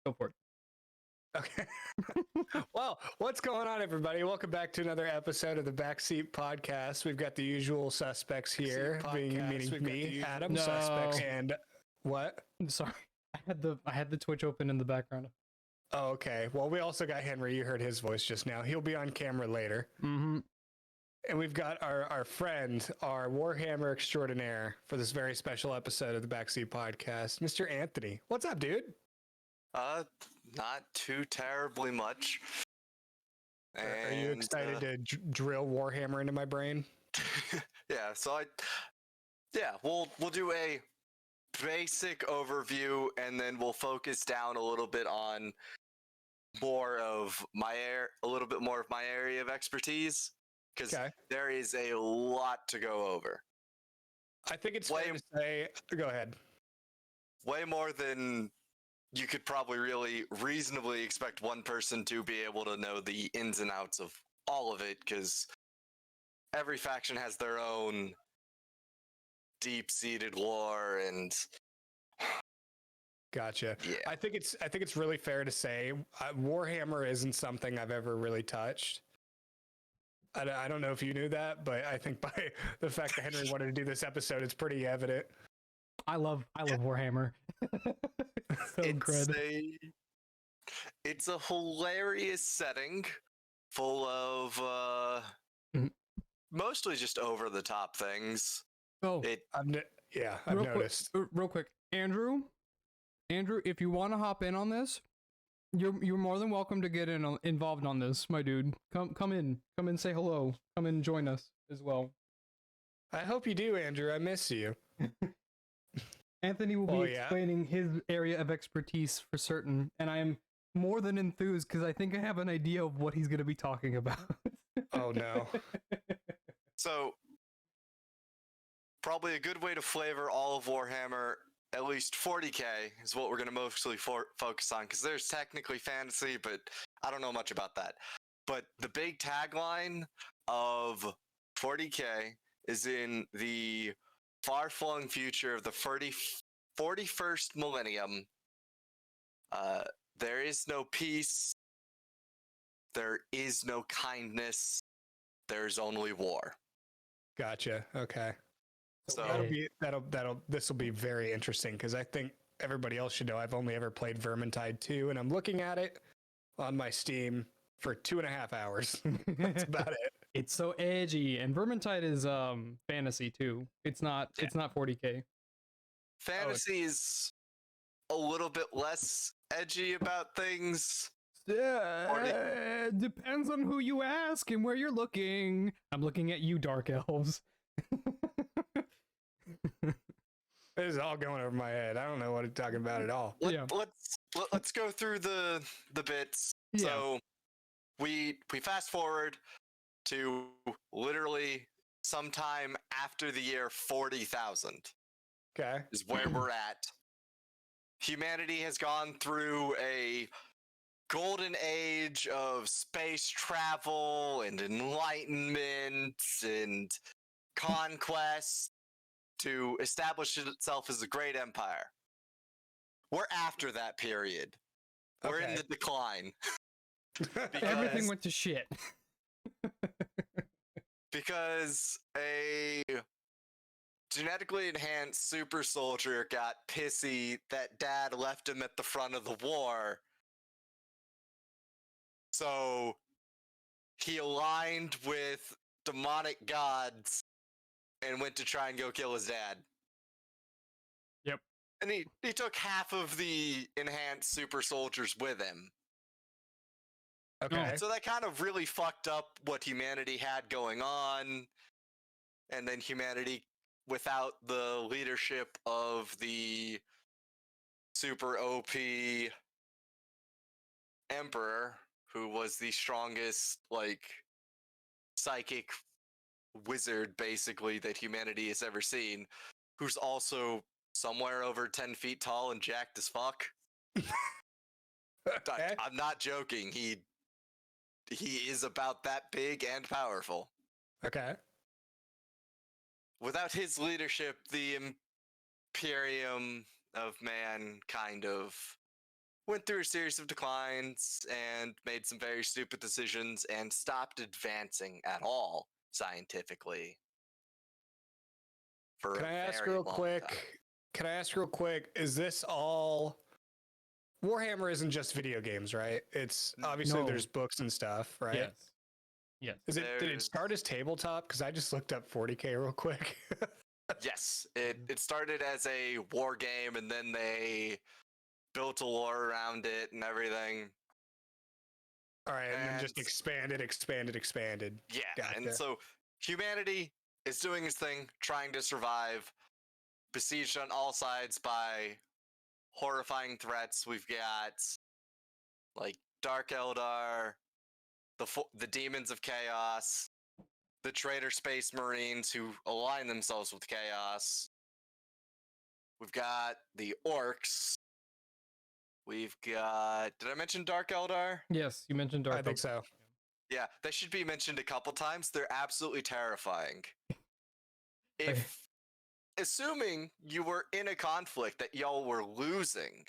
Go for it. Okay. Well, what's going on, everybody? Welcome back to another episode of the Backseat podcast. We've got the usual suspects here, meaning me, Adam, suspects, and what? Sorry, I had the Twitch open in the background. Oh, okay. Well, we also got Henry. You heard his voice just now. He'll be on camera later. Mm-hmm. And we've got our friend, our Warhammer extraordinaire for this very special episode of the Backseat podcast, Mr. Anthony. What's up, dude? Not too terribly much. Are you excited to drill Warhammer into my brain? Yeah, we'll do a basic overview, and then we'll focus down a little bit on a little bit more of my area of expertise, because there is a lot to go over. I think it's fair to say. Go ahead. Way more than you could probably really reasonably expect one person to be able to know the ins and outs of all of it, because every faction has their own deep-seated lore and. Gotcha. Yeah. I think it's really fair to say Warhammer isn't something I've ever really touched. I don't know if you knew that, but I think by the fact that Henry wanted to do this episode, it's pretty evident. I love Warhammer. It's a hilarious setting full of mostly just over the top things. Oh, I've noticed. Real quick, Andrew, if you want to hop in on this, you're more than welcome to get involved on this, my dude. Come in, say hello. Come in and join us as well. I hope you do, Andrew. I miss you. Anthony will be explaining his area of expertise for certain, and I am more than enthused because I think I have an idea of what he's going to be talking about. Oh no. So, probably a good way to flavor all of Warhammer, at least 40k, is what we're going to mostly focus on, because there's technically fantasy, but I don't know much about that. But the big tagline of 40k is in the far-flung future of the 41st millennium. There is no peace. There is no kindness. There's only war. Gotcha. Okay. So this will be very interesting, because I think everybody else should know I've only ever played Vermintide 2, and I'm looking at it on my Steam for 2.5 hours. That's about it. It's so edgy, and Vermintide is fantasy too. It's not 40k. Fantasy is a little bit less edgy about things. Yeah, depends on who you ask and where you're looking. I'm looking at you, Dark Elves. This is all going over my head. I don't know what I'm talking about at all. Let's go through the bits. Yeah. So we fast forward to literally sometime after the year 40,000. Okay. Is where we're at. Humanity has gone through a golden age of space travel and enlightenment and conquest to establish itself as a great empire. We're after that period. We're in the decline. Everything went to shit. Because a genetically enhanced super soldier got pissy that dad left him at the front of the war. So he aligned with demonic gods and went to try and go kill his dad. Yep. And he took half of the enhanced super soldiers with him. Okay. So that kind of really fucked up what humanity had going on. And then humanity, without the leadership of the super OP emperor, who was the strongest, psychic wizard, basically, that humanity has ever seen, who's also somewhere over 10 feet tall and jacked as fuck. Okay. I'm not joking. He is about that big and powerful. Okay. Without his leadership, the Imperium of Man kind of went through a series of declines and made some very stupid decisions and stopped advancing at all scientifically. For Can a I ask very real long quick? time. Can I ask real quick? Is this all? Warhammer isn't just video games, right? It's obviously No. there's books and stuff, right? Yes. Yes. Is it? Did it There's- start as tabletop? Because I just looked up 40K real quick. Yes, it started as a war game, and then they built a lore around it and everything. All right, and then just And- expanded. Yeah, and Gotcha. so humanity is doing its thing, trying to survive, besieged on all sides by horrifying threats. We've got like Dark Eldar, the demons of chaos, the traitor space marines who align themselves with chaos. We've got the orcs. We've got. Did I mention Dark Eldar? Yes, you mentioned Dark. I think so. Yeah, they should be mentioned a couple times. They're absolutely terrifying. If, assuming you were in a conflict that y'all were losing,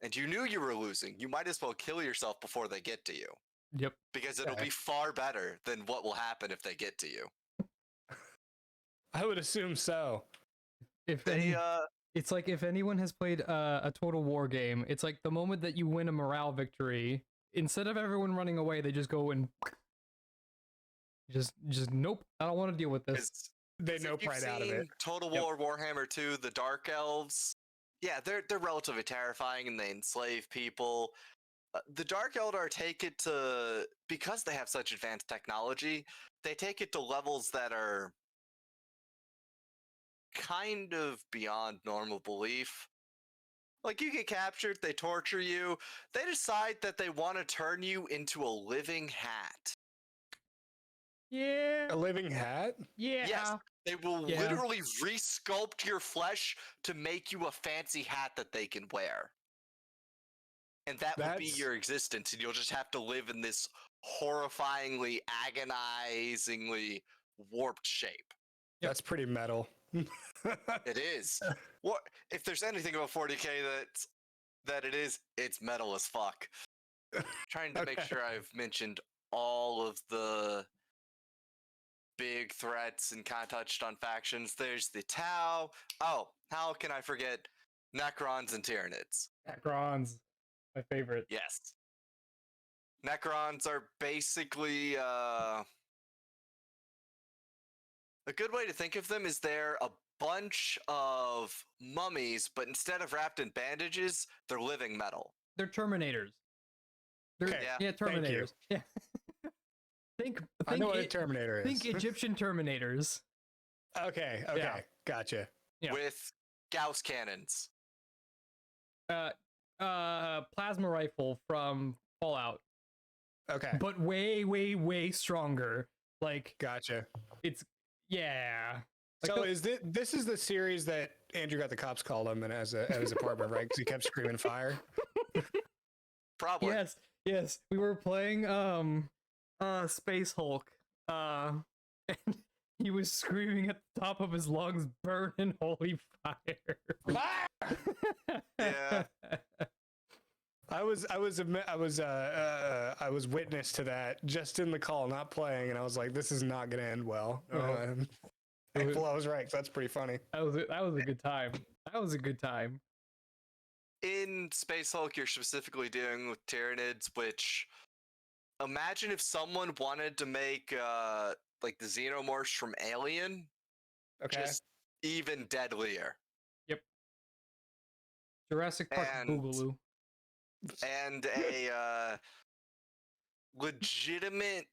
and you knew you were losing, you might as well kill yourself before they get to you. Yep. Because it'll Okay. be far better than what will happen if they get to you. I would assume so. If They, any, it's like if anyone has played a Total War game, it's like the moment that you win a morale victory, instead of everyone running away, they just go and just nope, I don't want to deal with this. They if nope you've right out of it. seen Total Yep. War Warhammer 2, the Dark Elves, yeah, they're relatively terrifying and they enslave people. The Dark Eldar take it to, because they have such advanced technology, they take it to levels that are kind of beyond normal belief. Like, you get captured, they torture you, they decide that they want to turn you into a living hat. Yeah. A living hat? Yeah. Yes. They will Yeah. literally resculpt your flesh to make you a fancy hat that they can wear. And that will be That's- your existence, and you'll just have to live in this horrifyingly, agonizingly warped shape. Yep. That's pretty metal. It is. What if there's anything about 40K that it is, it's metal as fuck. Trying to make Okay. sure I've mentioned all of the big threats and kind of touched on factions. There's the Tau. Oh, how can I forget Necrons and Tyranids? Necrons, my favorite. Yes. Necrons are basically a good way to think of them is they're a bunch of mummies, but instead of wrapped in bandages, they're living metal. They're Terminators. They're, Okay, Yeah. yeah, thank you. Terminators. Yeah. think I know what a it- Terminator is. think Egyptian Terminators. Okay, Yeah. gotcha. Yeah. With Gauss cannons. Plasma rifle from Fallout, Okay, but way stronger. Like gotcha. it's yeah. Like So the- is this is the series that Andrew got the cops called him and at his apartment, right? Because he kept screaming fire. Probably. yes. We were playing Space Hulk. And he was screaming at the top of his lungs, "Burn in holy fire!" Yeah. I was witness to that just in the call, not playing, and I was like, this is not gonna end well. Well, I was right. 'Cause that's pretty funny. That was a good time. That was a good time. In Space Hulk, you're specifically dealing with Tyranids, which imagine if someone wanted to make like the xenomorphs from Alien, Okay. just even deadlier. Jurassic Park And- Boogaloo. And a legitimate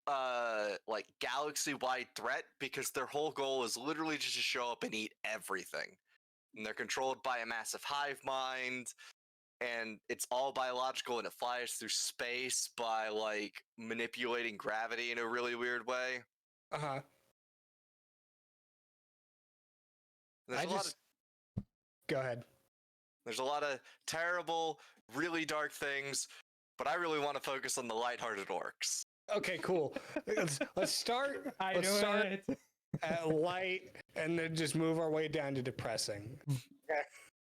like galaxy-wide threat, because their whole goal is literally just to show up and eat everything. And they're controlled by a massive hive mind, and it's all biological, and it flies through space by like manipulating gravity in a really weird way. Uh-huh. There's Go ahead. there's a lot of terrible, really dark things, but I really want to focus on the lighthearted orcs. Okay, cool. Let's start. I Let's know start it. at light and then just move our way down to depressing.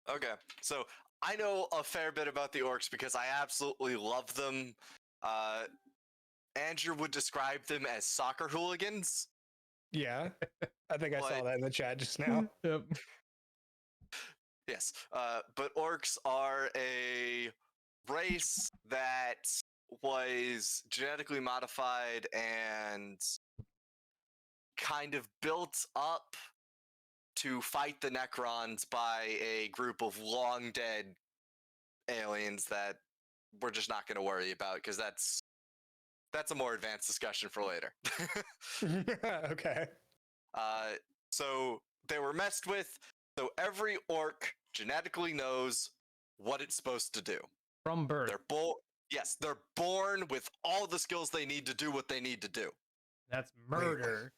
Okay, so I know a fair bit about the orcs because I absolutely love them. Andrew would describe them as soccer hooligans. Yeah, I think I saw But- that in the chat just now. Yep. Yes, but orcs are a race that was genetically modified and kind of built up to fight the Necrons by a group of long dead aliens that we're just not going to worry about because that's a more advanced discussion for later. Okay. So they were messed with. So every orc genetically knows what it's supposed to do. From birth. They're Yes, they're born with all the skills they need to do what they need to do. That's murder.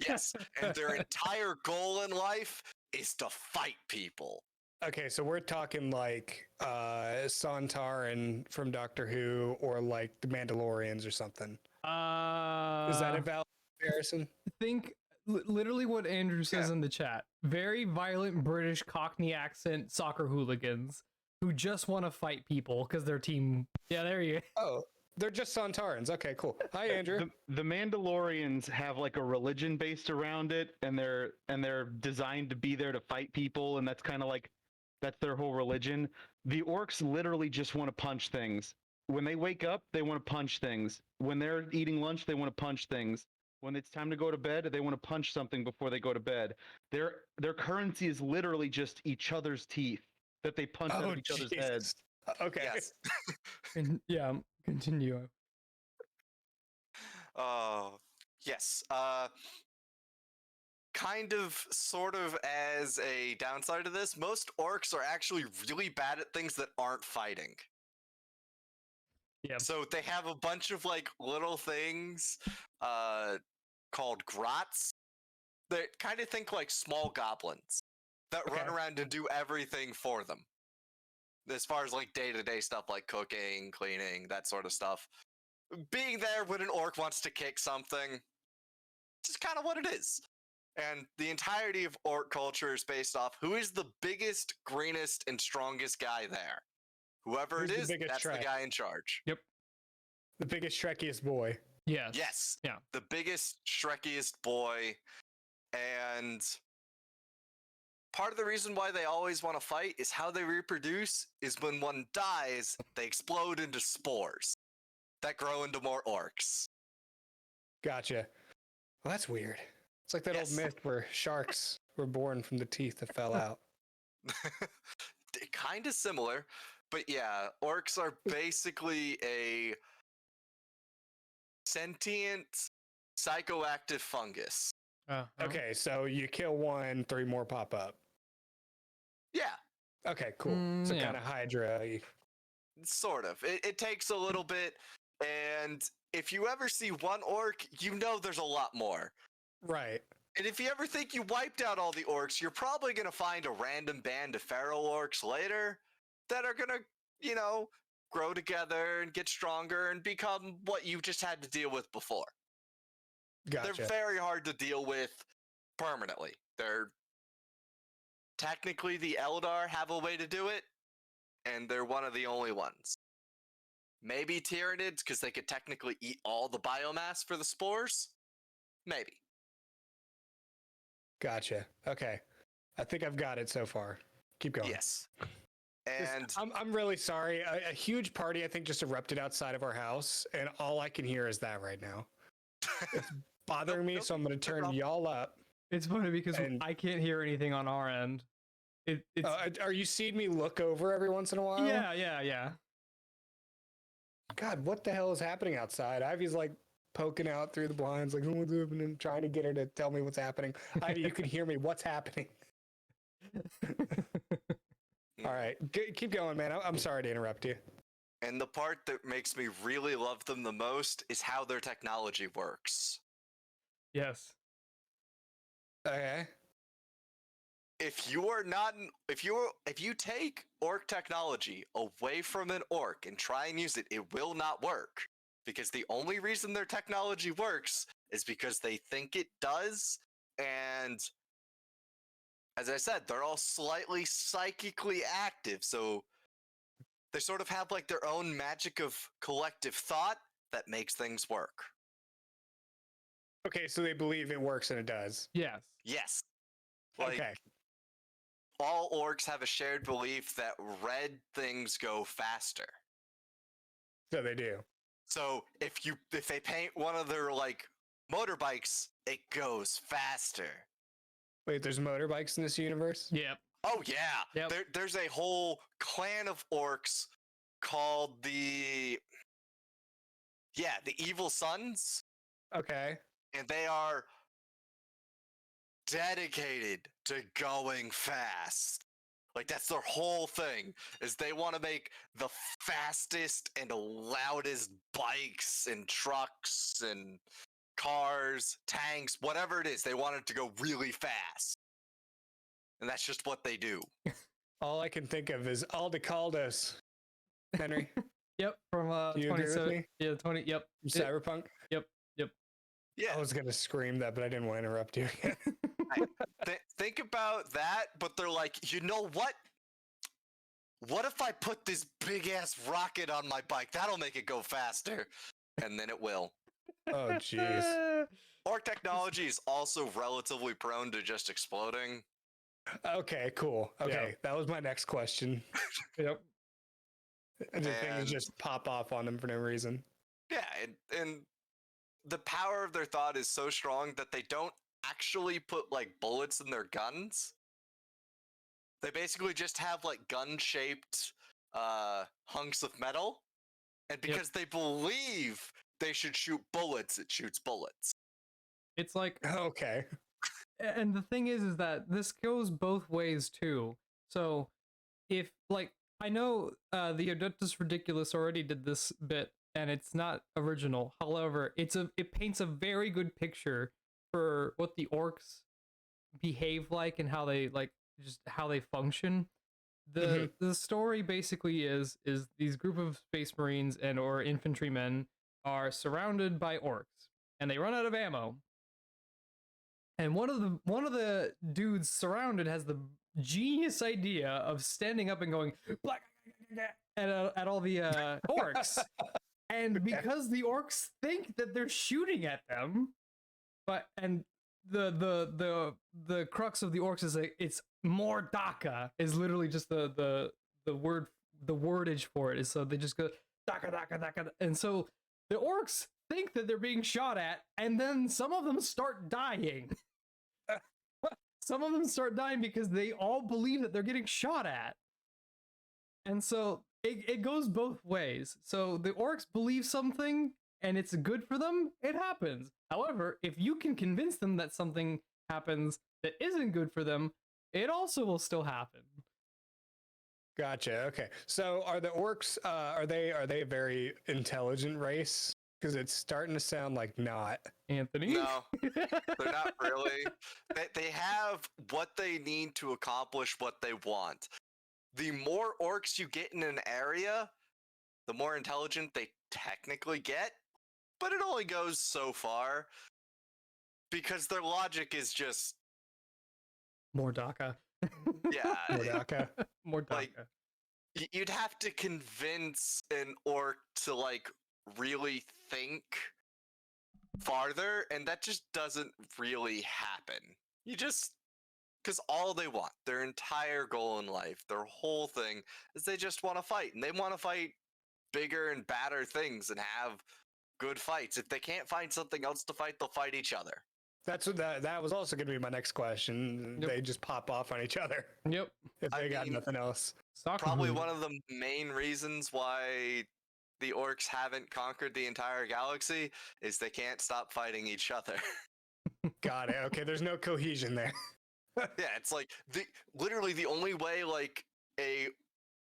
Yes, and their entire goal in life is to fight people. Okay, so we're talking like Sontaran from Doctor Who or like the Mandalorians or something. Is that a valid comparison? Think literally what Andrew says in the chat. Very violent British Cockney accent soccer hooligans who just want to fight people because their team. Yeah, there you go. Oh, they're just Sontarans. Okay, cool. Hi, Andrew. The Mandalorians have like a religion based around it, and they're designed to be there to fight people, and that's kind of like that's their whole religion. The orcs literally just want to punch things. When they wake up, they want to punch things. When they're eating lunch, they want to punch things. When it's time to go to bed, they want to punch something before they go to bed. Their currency is literally just each other's teeth that they punch out of each other's heads. Okay. Yes. Yeah, continue. Yes. Kind of, sort of, as a downside of this, most orcs are actually really bad at things that aren't fighting. Yeah. So they have a bunch of like little things called grots that kind of think like small goblins that run around and do everything for them. As far as like day-to-day stuff like cooking, cleaning, that sort of stuff. Being there when an orc wants to kick something, it's just kind of what it is. And the entirety of orc culture is based off who is the biggest, greenest, and strongest guy there. Whoever Who's it the is, biggest that's Shrek? the guy in charge. The biggest, Shrekiest boy. Yes. Yes. Yeah. The biggest, Shrekiest boy. And part of the reason why they always want to fight is how they reproduce is when one dies, they explode into spores that grow into more orcs. Gotcha. Well, that's weird. It's like that Yes. old myth where sharks were born from the teeth that fell out. Kind of similar, but yeah, orcs are basically a sentient, psychoactive fungus. Okay, so you kill one, 3 more pop up. Yeah, Okay, cool. So yeah. kind of Hydra. sort of. It takes a little bit, and if you ever see one orc, you know there's a lot more. Right. And if you ever think you wiped out all the orcs, you're probably going to find a random band of feral orcs later that are going to, you know, grow together and get stronger and become what you just had to deal with before. Gotcha. They're very hard to deal with permanently. They're technically the Eldar have a way to do it, and they're one of the only ones. Maybe Tyranids, because they could technically eat all the biomass for the spores? Maybe. Gotcha. Okay. I think I've got it so far. Keep going. Yes. Just- And I'm really sorry. A huge party, I think, just erupted outside of our house, and all I can hear is that right now. It's bothering me, Nope, so I'm going to turn problem. y'all up. It's funny because And- I can't hear anything on our end. It's Are you seeing me look over every once in a while? yeah. God, what the hell is happening outside? Ivy's like poking out through the blinds, like, what's happening? Trying to get her to tell me what's happening. Ivy, you can hear me. What's happening? All right. Keep going, man. I'm sorry to interrupt you. And the part that makes me really love them the most is how their technology works. Yes. Okay. If you take orc technology away from an orc and try and use it, it will not work. Because the only reason their technology works is because they think it does, and as I said, they're all slightly psychically active, so they sort of have like their own magic of collective thought that makes things work. Okay, so they believe it works and it does. Yes. Yes. Like, Okay. all orcs have a shared belief that red things go faster. So they do. So if they paint one of their like motorbikes, it goes faster. Wait, there's motorbikes in this universe? Yep. Oh yeah. Yep. There's a whole clan of orcs called the Evil Sons, Okay. and they are dedicated to going fast. Like that's their whole thing, is they want to make the fastest and loudest bikes and trucks and cars, tanks, whatever it is. They want it to go really fast. And that's just what they do. All I can think of is Aldecaldos. Henry, Yep. From do you agree with 27. me? Yeah, 20. Yep. Cyberpunk? Yeah. I was going to scream that, but I didn't want to interrupt you again. Think about that, but they're like, you know what? What if I put this big ass rocket on my bike? That'll make it go faster. And then it will. Oh, jeez. Orc technology is also relatively prone to just exploding. Okay, cool. Okay, that was my next question. Yep. The things And- just pop off on them for no reason. Yeah, and the power of their thought is so strong that they don't actually put like bullets in their guns. They basically just have like gun-shaped hunks of metal, and because they believe they should shoot bullets, it shoots bullets. It's like, Okay. and the thing is that this goes both ways too. So, if like I know the Adultus Ridiculous already did this bit, and it's not original. However, it paints a very good picture for what the orcs behave like and how they how they function. The story basically is these group of space marines and or infantrymen are surrounded by orcs and they run out of ammo. And one of the dudes surrounded has the genius idea of standing up and going at all the orcs. And because the orcs think that they're shooting at them, and the crux of the orcs is like it's more Daka is literally just the wordage for it is, so they just go Daka Daka Daka, and so the orcs think that they're being shot at, and then some of them start dying. Some of them start dying because they all believe that they're getting shot at. And so it goes both ways. So the orcs believe something and it's good for them, it happens. However, if you can convince them that something happens that isn't good for them, it also will still happen. Gotcha. Okay. So are the orcs are they a very intelligent race? Because it's starting to sound like not. Anthony? No, they're not really. They have what they need to accomplish what they want. The more orcs you get in an area, the more intelligent they technically get, but it only goes so far because their logic is just More Daka. yeah. Modaka. More Daka. Like, you'd have to convince an orc to like really think farther, and that just doesn't really happen. You just because all they want, their entire goal in life, their whole thing is they just want to fight, and they want to fight bigger and badder things and have good fights. If they can't find something else to fight, they'll fight each other. That's what that was also going to be my next question. Yep. They just pop off on each other Yep. if they I got mean, nothing else. Probably one of the main reasons why the orcs haven't conquered the entire galaxy is they can't stop fighting each other. Got it. Okay, there's no cohesion there. Yeah, it's like literally the only way like a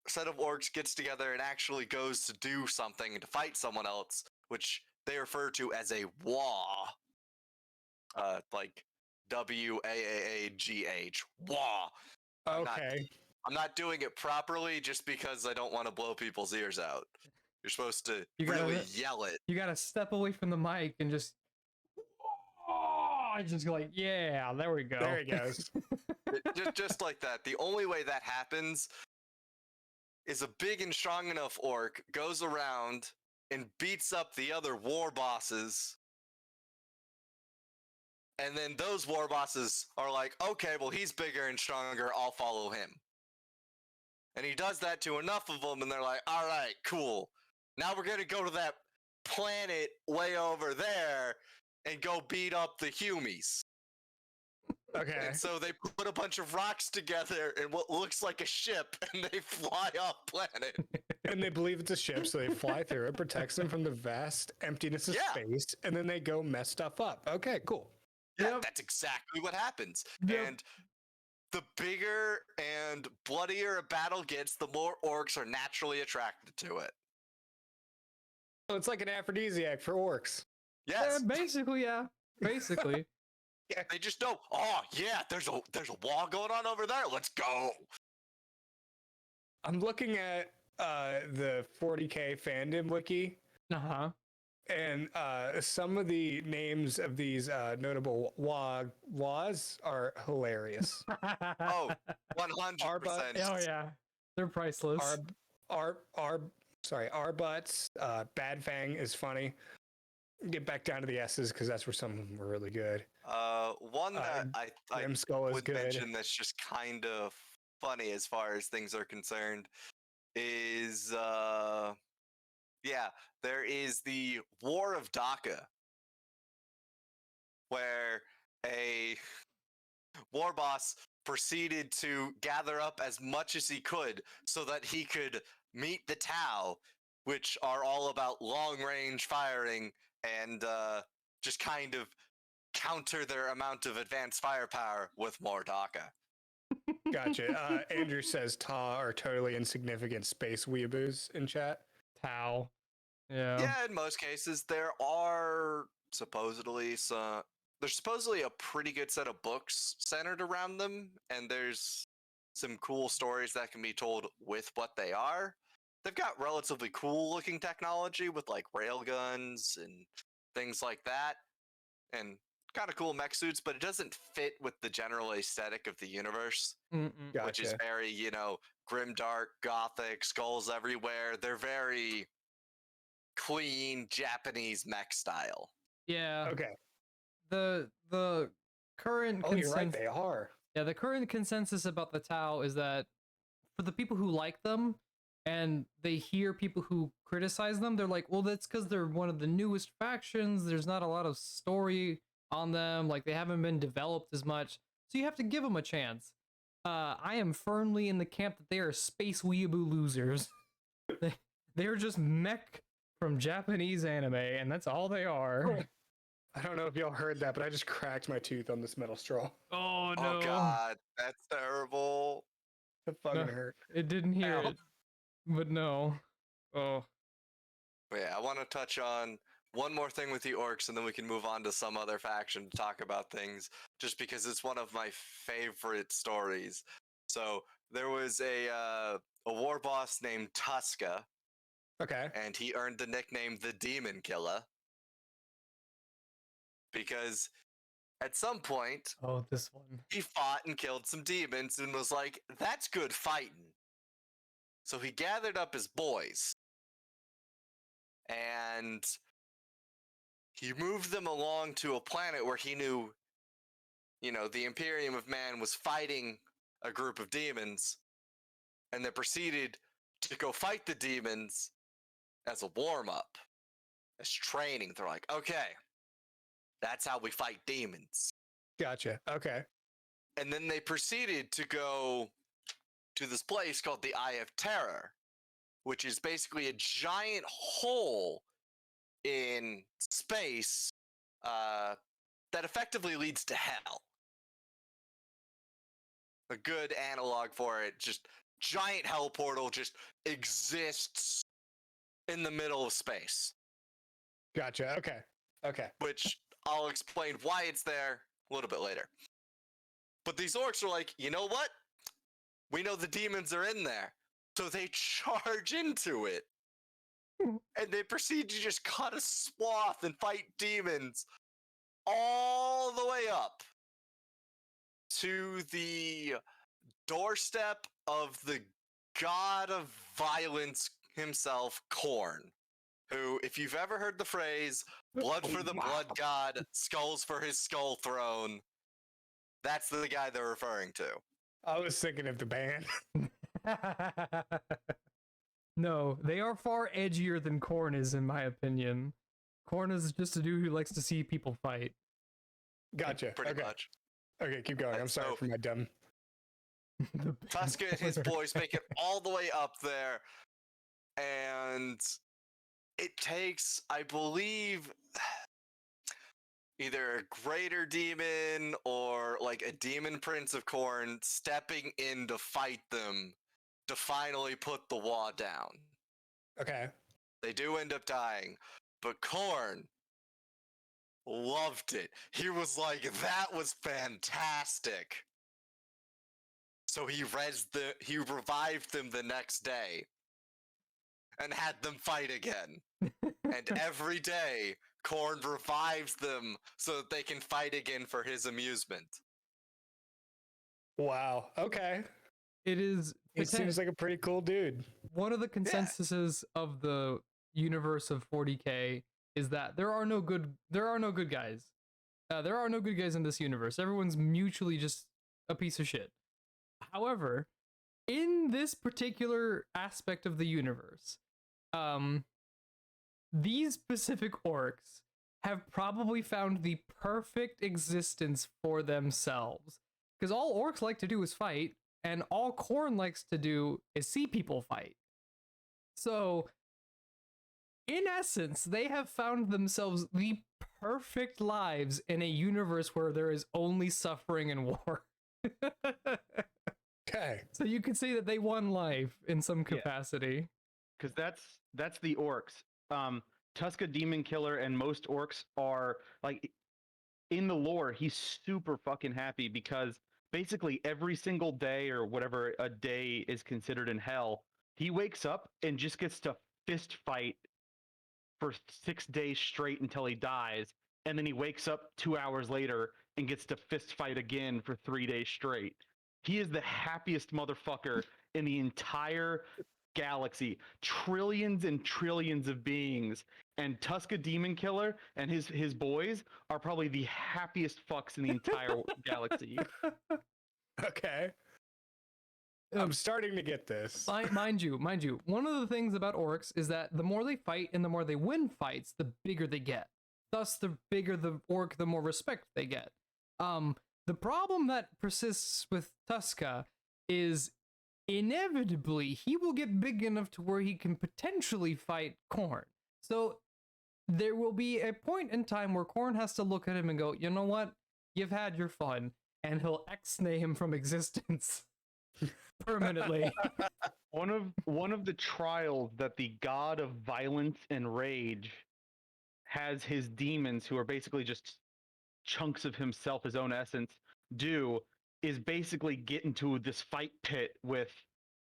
set of orcs gets together and actually goes to do something and to fight someone else, which they refer to as a WAH. Like WAAAGH. WAH. Okay. I'm not doing it properly just because I don't want to blow people's ears out. You're supposed to You gotta- really yell it. You gotta step away from the mic and just go like, yeah, there we go. There he goes. just like that. The only way that happens is a big and strong enough orc goes around and beats up the other war bosses. And then those war bosses are like, okay, well, he's bigger and stronger. I'll follow him. And he does that to enough of them, and they're like, all right, cool. Now we're going to go to that planet way over there and go beat up the Humies. Okay. And so they put a bunch of rocks together in what looks like a ship, and they fly off planet. And they believe it's a ship, so they fly through it, protects them from the vast emptiness of space, and then they go mess stuff up. Okay, cool. Yeah, that's exactly what happens. Yep. And the bigger and bloodier a battle gets, the more orcs are naturally attracted to it. So it's like an aphrodisiac for orcs. Yes. Basically, yeah. Basically. Yeah, they just know, oh yeah, there's a wall going on over there. Let's go. I'm looking at the 40K fandom wiki, Uh-huh. and some of the names of these notable WAs are hilarious. Oh, 100%. Oh yeah. They're priceless. Arbutts, Bad Fang is funny. Get back down to the S's because that's where some of them were really good. One that I Grimskull is would good. mention that's just kind of funny as far as things are concerned is there is the War of Dhaka, where a war boss proceeded to gather up as much as he could so that he could meet the Tau, which are all about long range firing and just kind of counter their amount of advanced firepower with more Dhaka. Gotcha. Andrew says Ta are totally insignificant space weeaboos in chat. Tau. Yeah. Yeah, in most cases, there's supposedly a pretty good set of books centered around them, and there's some cool stories that can be told with what they are. They've got relatively cool looking technology with like railguns and things like that, and kind of cool mech suits, but it doesn't fit with the general aesthetic of the universe, Gotcha. which is very, grimdark, gothic, skulls everywhere. They're very clean Japanese mech style. Yeah. Okay. The current Oh, you're right. They are. Yeah, the current consensus about the Tau is that for the people who like them and they hear people who criticize them, they're like, well, that's because they're one of the newest factions. There's not a lot of story on them. Like, they haven't been developed as much. So you have to give them a chance. I am firmly in the camp that they are space weeaboo losers. They're just mech from Japanese anime, and that's all they are. I don't know if y'all heard that, but I just cracked my tooth on this metal straw. Oh, no. Oh, God. That's terrible. It fucking hurt. It didn't hear Ow. it. But no. Oh. But yeah, I want to touch on one more thing with the orcs, and then we can move on to some other faction to talk about things, just because it's one of my favorite stories. So there was a war boss named Tuska, Okay. and he earned the nickname the Demon Killer because at some point Oh, this one. he fought and killed some demons and was like, that's good fighting. So he gathered up his boys and he moved them along to a planet where he knew, the Imperium of Man was fighting a group of demons, and they proceeded to go fight the demons as a warm-up, as training. They're like, okay, that's how we fight demons. Gotcha. Okay. And then they proceeded to go to this place called the Eye of Terror, which is basically a giant hole in space that effectively leads to hell. A good analog for it, just giant hell portal just exists in the middle of space. Gotcha. Okay. Okay. Which I'll explain why it's there a little bit later. But these orcs are like, you know what? We know the demons are in there. So they charge into it. And they proceed to just cut a swath and fight demons all the way up. to the doorstep of the god of violence himself, Khorne, who, if you've ever heard the phrase, blood for the blood god, skulls for his skull throne, that's the guy they're referring to. I was thinking of the band. No, they are far edgier than Khorne is, in my opinion. Khorne is just a dude who likes to see people fight. Gotcha. Pretty much. Okay, keep going. I'm sorry for my dumb. Tuska and his boys make it all the way up there, and it takes, I believe, either a greater demon or like a demon prince of Khorne stepping in to fight them to finally put the wall down. Okay. They do end up dying, but Khorne loved it. He was like, that was fantastic. So he revived them the next day and had them fight again. And every day, Khorne revives them so that they can fight again for his amusement. Wow. Okay. It is. He seems like a pretty cool dude. One of the consensuses of the universe of 40K is that there are no good guys. There are no good guys in this universe. Everyone's mutually just a piece of shit. However, in this particular aspect of the universe, these specific orcs have probably found the perfect existence for themselves. Because all orcs like to do is fight, and all Khorne likes to do is see people fight. So, in essence, they have found themselves the perfect lives in a universe where there is only suffering and war. Okay. So you could say that they won life in some capacity. Because that's the orcs. Tuska Demon Killer and most orcs are like, in the lore, he's super fucking happy because basically every single day or whatever a day is considered in hell, he wakes up and just gets to fist fight for 6 days straight until he dies, and then he wakes up 2 hours later and gets to fist fight again for 3 days straight. He is the happiest motherfucker in the entire galaxy. Trillions and trillions of beings, and Tuska Demon Killer and his boys are probably the happiest fucks in the entire galaxy. Okay. I'm starting to get this. Mind you, one of the things about orcs is that the more they fight and the more they win fights, the bigger they get. Thus, the bigger the orc, the more respect they get. The problem that persists with Tuska is inevitably he will get big enough to where he can potentially fight Khorne. So there will be a point in time where Khorne has to look at him and go, you know what? You've had your fun. And he'll ex-nay him from existence permanently. One of the trials that the god of violence and rage has his demons, who are basically just chunks of himself, his own essence, do is basically get into this fight pit with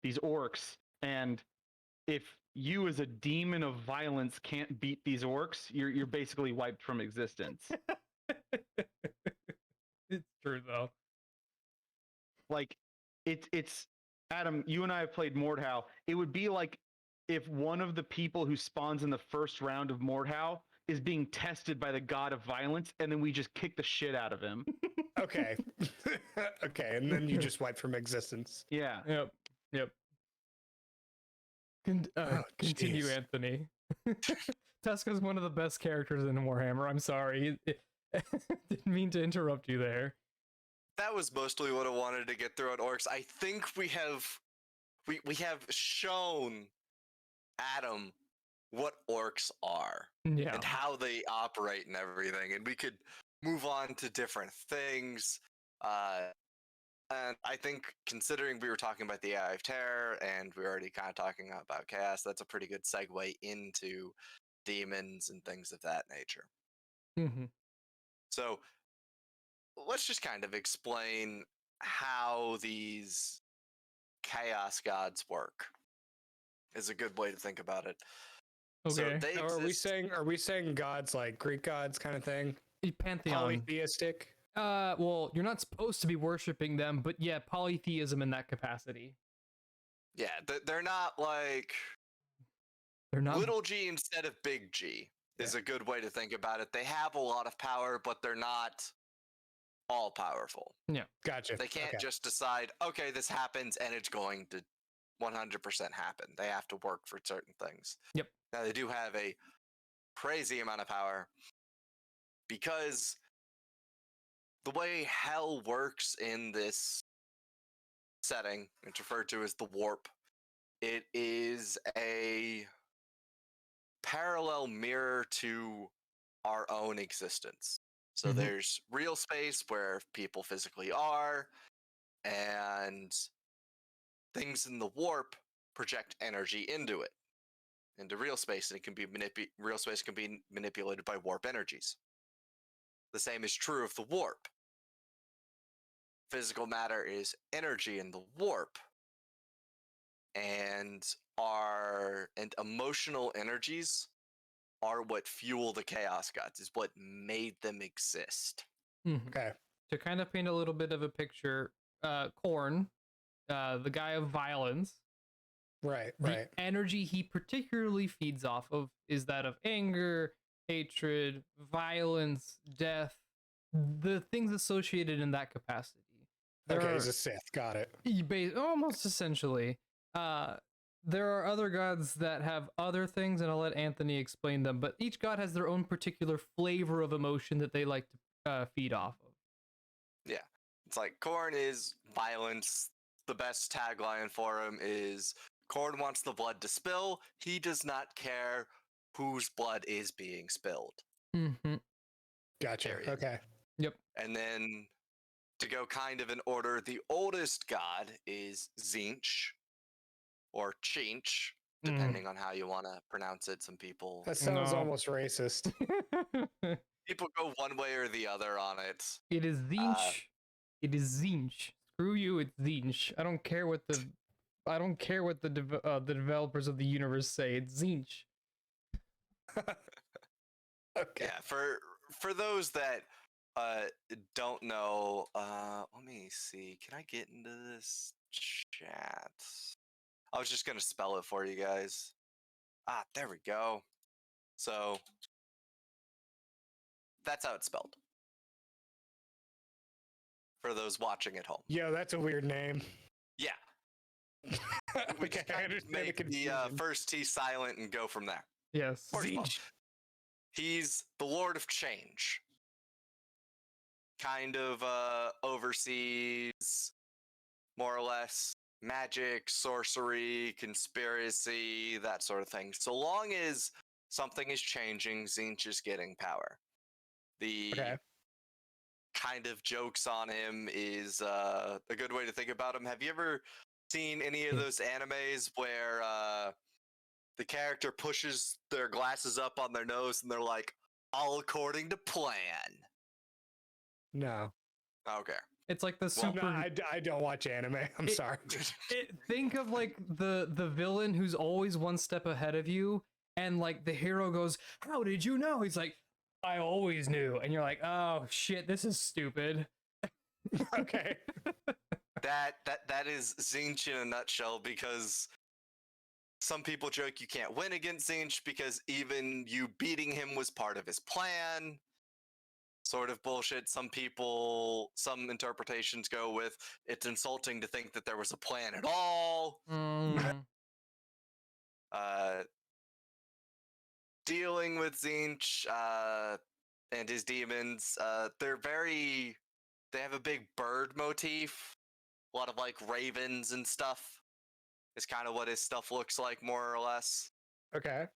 these orcs. And if you as a demon of violence can't beat these orcs, you're basically wiped from existence. It's true though. Like it's Adam, you and I have played Mordhau. It would be like if one of the people who spawns in the first round of Mordhau is being tested by the god of violence, and then we just kick the shit out of him. Okay. Okay, and then you just wipe from existence. Yeah. Yep. Continue, jeez. Anthony. Tuska's one of the best characters in Warhammer. I'm sorry. Didn't mean to interrupt you there. That was mostly what I wanted to get through on orcs. I think we have shown Adam what orcs are and how they operate and everything, and we could move on to different things. And I think, considering we were talking about the Eye of Terror and we were already kind of talking about chaos, that's a pretty good segue into demons and things of that nature. Mm-hmm. So let's just kind of explain how these chaos gods work. Is a good way to think about it. Okay. So they Are we saying gods like Greek gods kind of thing? Pantheon. Polytheistic? Well, you're not supposed to be worshiping them, but yeah, polytheism in that capacity. Yeah, they're not like They're not. little g instead of big G is a good way to think about it. They have a lot of power, but they're not all powerful. Yeah. Gotcha. They can't just decide, okay, this happens and it's going to 100% happen. They have to work for certain things. Yep. Now, they do have a crazy amount of power because the way hell works in this setting, it's referred to as the warp. It is a parallel mirror to our own existence. So there's real space where people physically are, and things in the warp project energy into it, into real space, and it can be real space can be manipulated by warp energies. The same is true of the warp. Physical matter is energy in the warp, and emotional energies are what fuel the chaos gods, is what made them exist. Okay. To kind of paint a little bit of a picture, Korn, the guy of violence, Right. the energy he particularly feeds off of is that of anger, hatred, violence, death, the things associated in that capacity. He's a Sith. Got it. Almost essentially. There are other gods that have other things, and I'll let Anthony explain them, but each god has their own particular flavor of emotion that they like to feed off of. Yeah. It's like Korn is violence. The best tagline for him is Korn wants the blood to spill. He does not care whose blood is being spilled. Mm-hmm. Gotcha. Period. Okay. Yep. And then to go kind of in order, the oldest god is Zinch, or Chinch, depending on how you want to pronounce it. Some people That sounds almost racist. people go one way or the other on it. It is Zinch. It is Zinch. Screw you, it's Zinch. I don't care what the developers of the universe say. It's Zinch. Okay. Yeah, for those that don't know, let me see. Can I get into this chat? I was just gonna spell it for you guys. There we go. So that's how it's spelled. For those watching at home. Yo, that's a weird name. Yeah. We Okay, just I kind of understand make the the confusion. first T silent and go from there. Yes. Zinch. He's the Lord of Change. Kind of oversees, more or less, magic, sorcery, conspiracy, that sort of thing. So long as something is changing, Zinch is getting power. The kind of jokes on him is a good way to think about him. Have you ever seen any of those animes where the character pushes their glasses up on their nose and they're like, all according to plan? No. Okay. It's like the No, super. I don't watch anime. I'm sorry. Think of like the villain who's always one step ahead of you, and like the hero goes, "How did you know?" He's like, "I always knew," and you're like, "Oh shit, this is stupid." Okay. That is Zinch in a nutshell, because some people joke you can't win against Zinch because even you beating him was part of his plan. Sort of bullshit. Some interpretations go with it's insulting to think that there was a plan at all. Dealing with Zinch and his demons, they have a big bird motif. A lot of like ravens and stuff is kind of what his stuff looks like, more or less. Okay.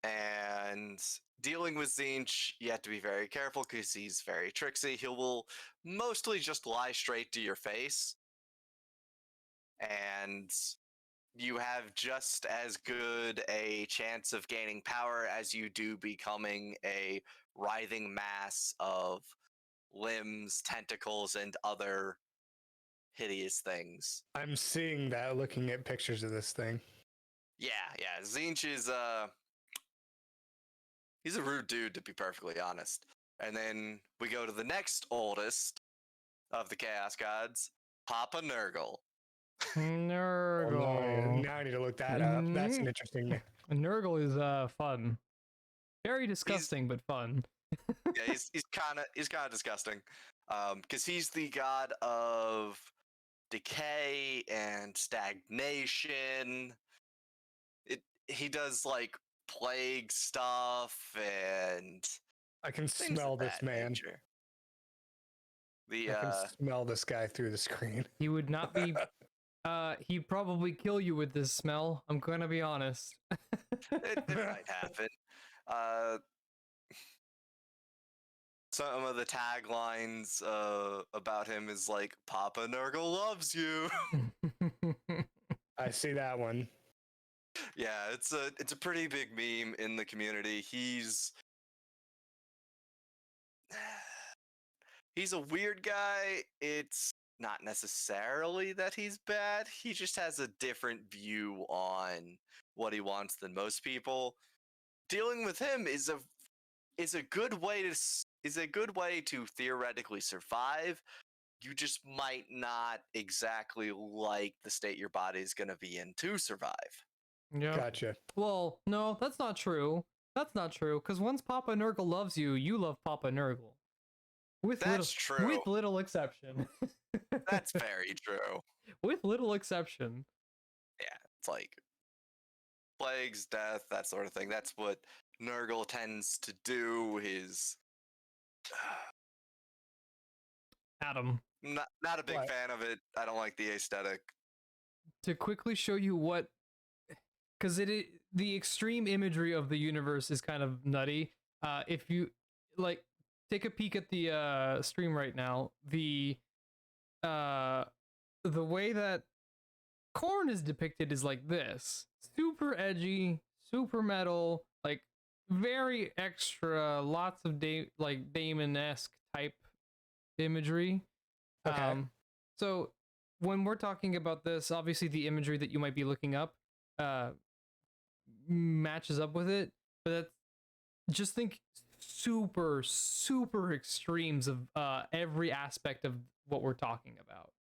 And dealing with Zinch, you have to be very careful because he's very tricksy. He will mostly just lie straight to your face. And you have just as good a chance of gaining power as you do becoming a writhing mass of limbs, tentacles, and other hideous things. I'm seeing that looking at pictures of this thing. Yeah. Zinch is he's a rude dude, to be perfectly honest. And then we go to the next oldest of the Chaos Gods, Papa Nurgle. Nurgle. Now I need to look that up. That's an interesting name. Nurgle is fun. Very disgusting, but fun. Yeah, he's kind of disgusting. Because he's the god of decay and stagnation. He does like plague stuff and I can things smell of this that man. nature. The I can smell this guy through the screen. He would not be. He'd probably kill you with this smell. I'm gonna be honest. it might happen. Some of the taglines about him is like "Papa Nurgle loves you." I see that one. Yeah, it's a pretty big meme in the community. He's a weird guy. It's not necessarily that he's bad. He just has a different view on what he wants than most people. Dealing with him is a good way to theoretically survive. You just might not exactly like the state your body is going to be in to survive. Yeah. Gotcha. Well, no, that's not true. That's not true. Because once Papa Nurgle loves you, you love Papa Nurgle. That's true. With little exception. That's very true. With little exception. Yeah, it's like plagues, death, that sort of thing. That's what Nurgle tends to do. His Adam. not a big fan of it. I don't like the aesthetic. To quickly show you what, because the extreme imagery of the universe is kind of nutty. If you like, take a peek at the stream right now. The way that Korn is depicted is like this: super edgy, super metal, like very extra, lots of like Damon-esque type imagery. Okay. So when we're talking about this, obviously the imagery that you might be looking up matches up with it, but that's, just think super extremes of every aspect of what we're talking about.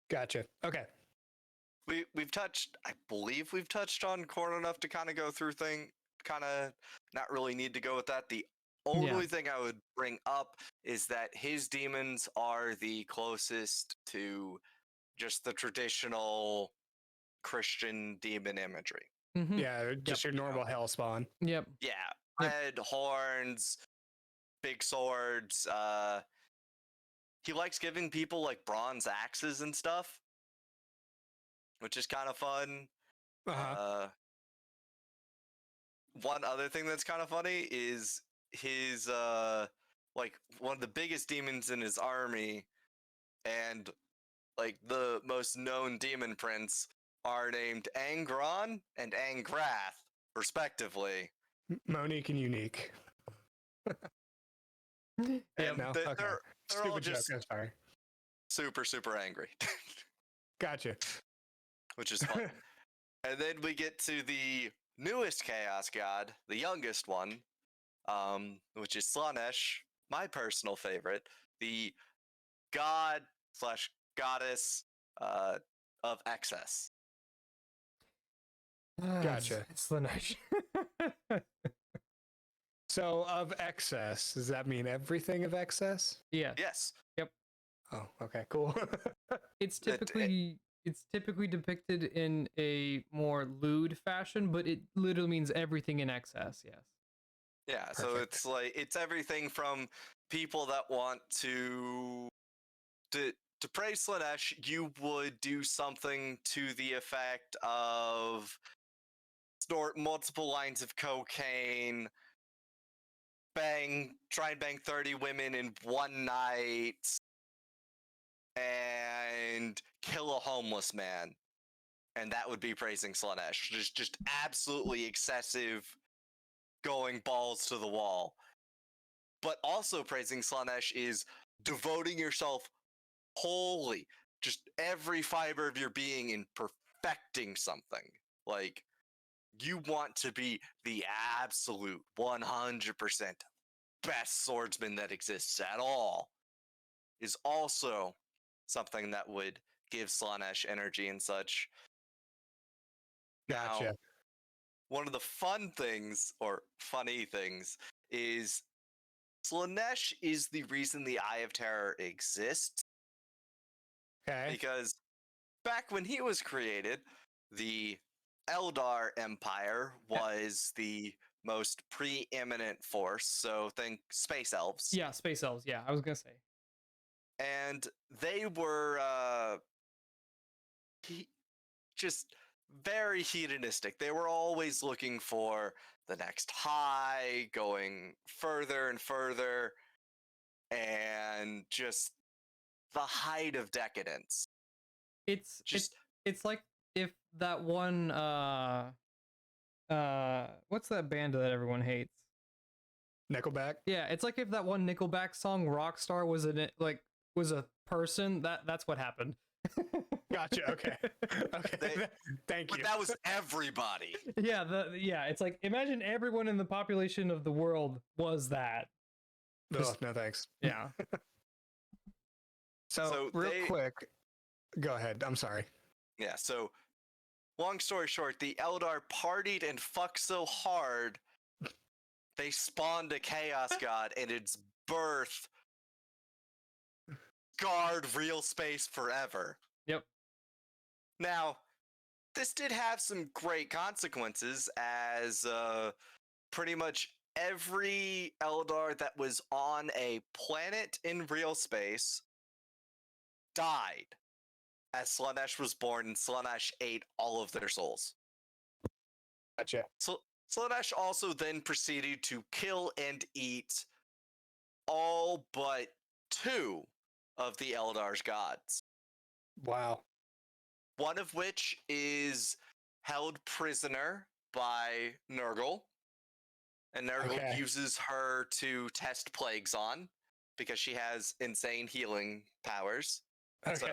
Gotcha. Okay. I believe we've touched on Korn enough to kind of go through kind of not really need to go with that. The only thing I would bring up is that his demons are the closest to just the traditional Christian demon imagery. Mm-hmm. Yeah, just your normal hell spawn. Yep. Yeah, red horns, big swords. He likes giving people like bronze axes and stuff, which is kind of fun. Uh-huh. One other thing that's kind of funny is his like one of the biggest demons in his army and like the most known demon prince are named Angron and Angrath, respectively. Monique and Unique. And no? they're Okay. all Stupid just joke. I'm sorry. super angry. Gotcha. Which is fun. And then we get to the newest Chaos God, the youngest one, which is Slaanesh, my personal favorite, the god / goddess of excess. Gotcha. It's Slanesh. So of excess, does that mean everything of excess? Yeah. Yes. Oh, okay, cool. It's typically depicted in a more lewd fashion, but it literally means everything in excess. Yes. Yeah. So Perfect. it's everything from people that want to praise Slaanesh. You would do something to the effect of snort multiple lines of cocaine, try and bang 30 women in one night, and kill a homeless man. And that would be praising Slaanesh. Just absolutely excessive, going balls to the wall. But also praising Slaanesh is devoting yourself wholly, just every fiber of your being in perfecting something. Like, you want to be the absolute 100% best swordsman that exists at all, is also something that would give Slaanesh energy and such. Gotcha. Now, one of the fun things, or funny things, is Slaanesh is the reason the Eye of Terror exists. Okay. Because back when he was created, the Eldar Empire was the most preeminent force. So think space elves. Yeah, space elves. Yeah, I was gonna say. And they were just very hedonistic. They were always looking for the next high, going further and further, and just the height of decadence. It's Just it's like if that one what's that band that everyone hates? Nickelback. Yeah, it's like if that one Nickelback song Rockstar was was a person, that's what happened. Gotcha. Okay. Okay. Thank you. But that was everybody. Yeah, it's like imagine everyone in the population of the world was that. Oh, no thanks. Yeah. So real quick, go ahead. I'm sorry. Yeah, so long story short, the Eldar partied and fucked so hard, they spawned a Chaos God, and its birth scarred real space forever. Yep. Now, this did have some great consequences, as pretty much every Eldar that was on a planet in real space died as Slaanesh was born, and Slaanesh ate all of their souls. Gotcha. So Slaanesh also then proceeded to kill and eat all but 2 of the Eldar's gods. Wow. One of which is held prisoner by Nurgle. And Nurgle uses her to test plagues on because she has insane healing powers. Okay. So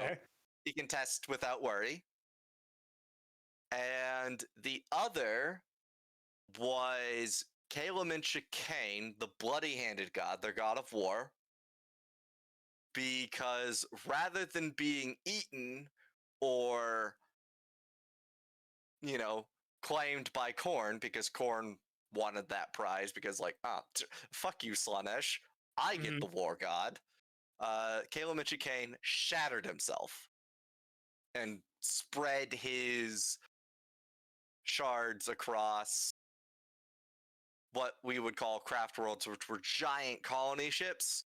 he can test without worry. And the other was Calum and Chicane, the bloody-handed god, their god of war. Because rather than being eaten or, claimed by Khorne, because Khorne wanted that prize, because fuck you, Slaanesh, I get the war god. Calum and Chicane shattered himself and spread his shards across what we would call craft worlds, which were giant colony ships.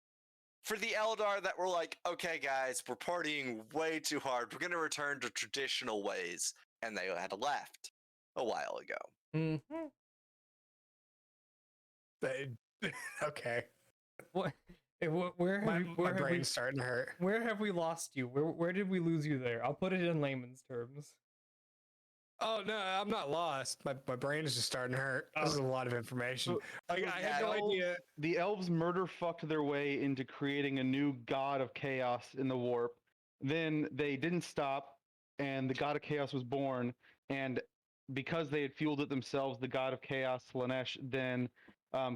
For the Eldar that were like, okay, guys, we're partying way too hard. We're going to return to traditional ways. And they had left a while ago. Mm-hmm. Okay. What? Where have my brain's starting to hurt. Where have we lost you? Where did we lose you there? I'll put it in layman's terms. Oh no, I'm not lost. My brain is just starting to hurt. This is a lot of information. I had no idea. The elves murder fucked their way into creating a new god of chaos in the warp. Then they didn't stop, and the god of chaos was born. And because they had fueled it themselves, the god of chaos, Slaanesh, then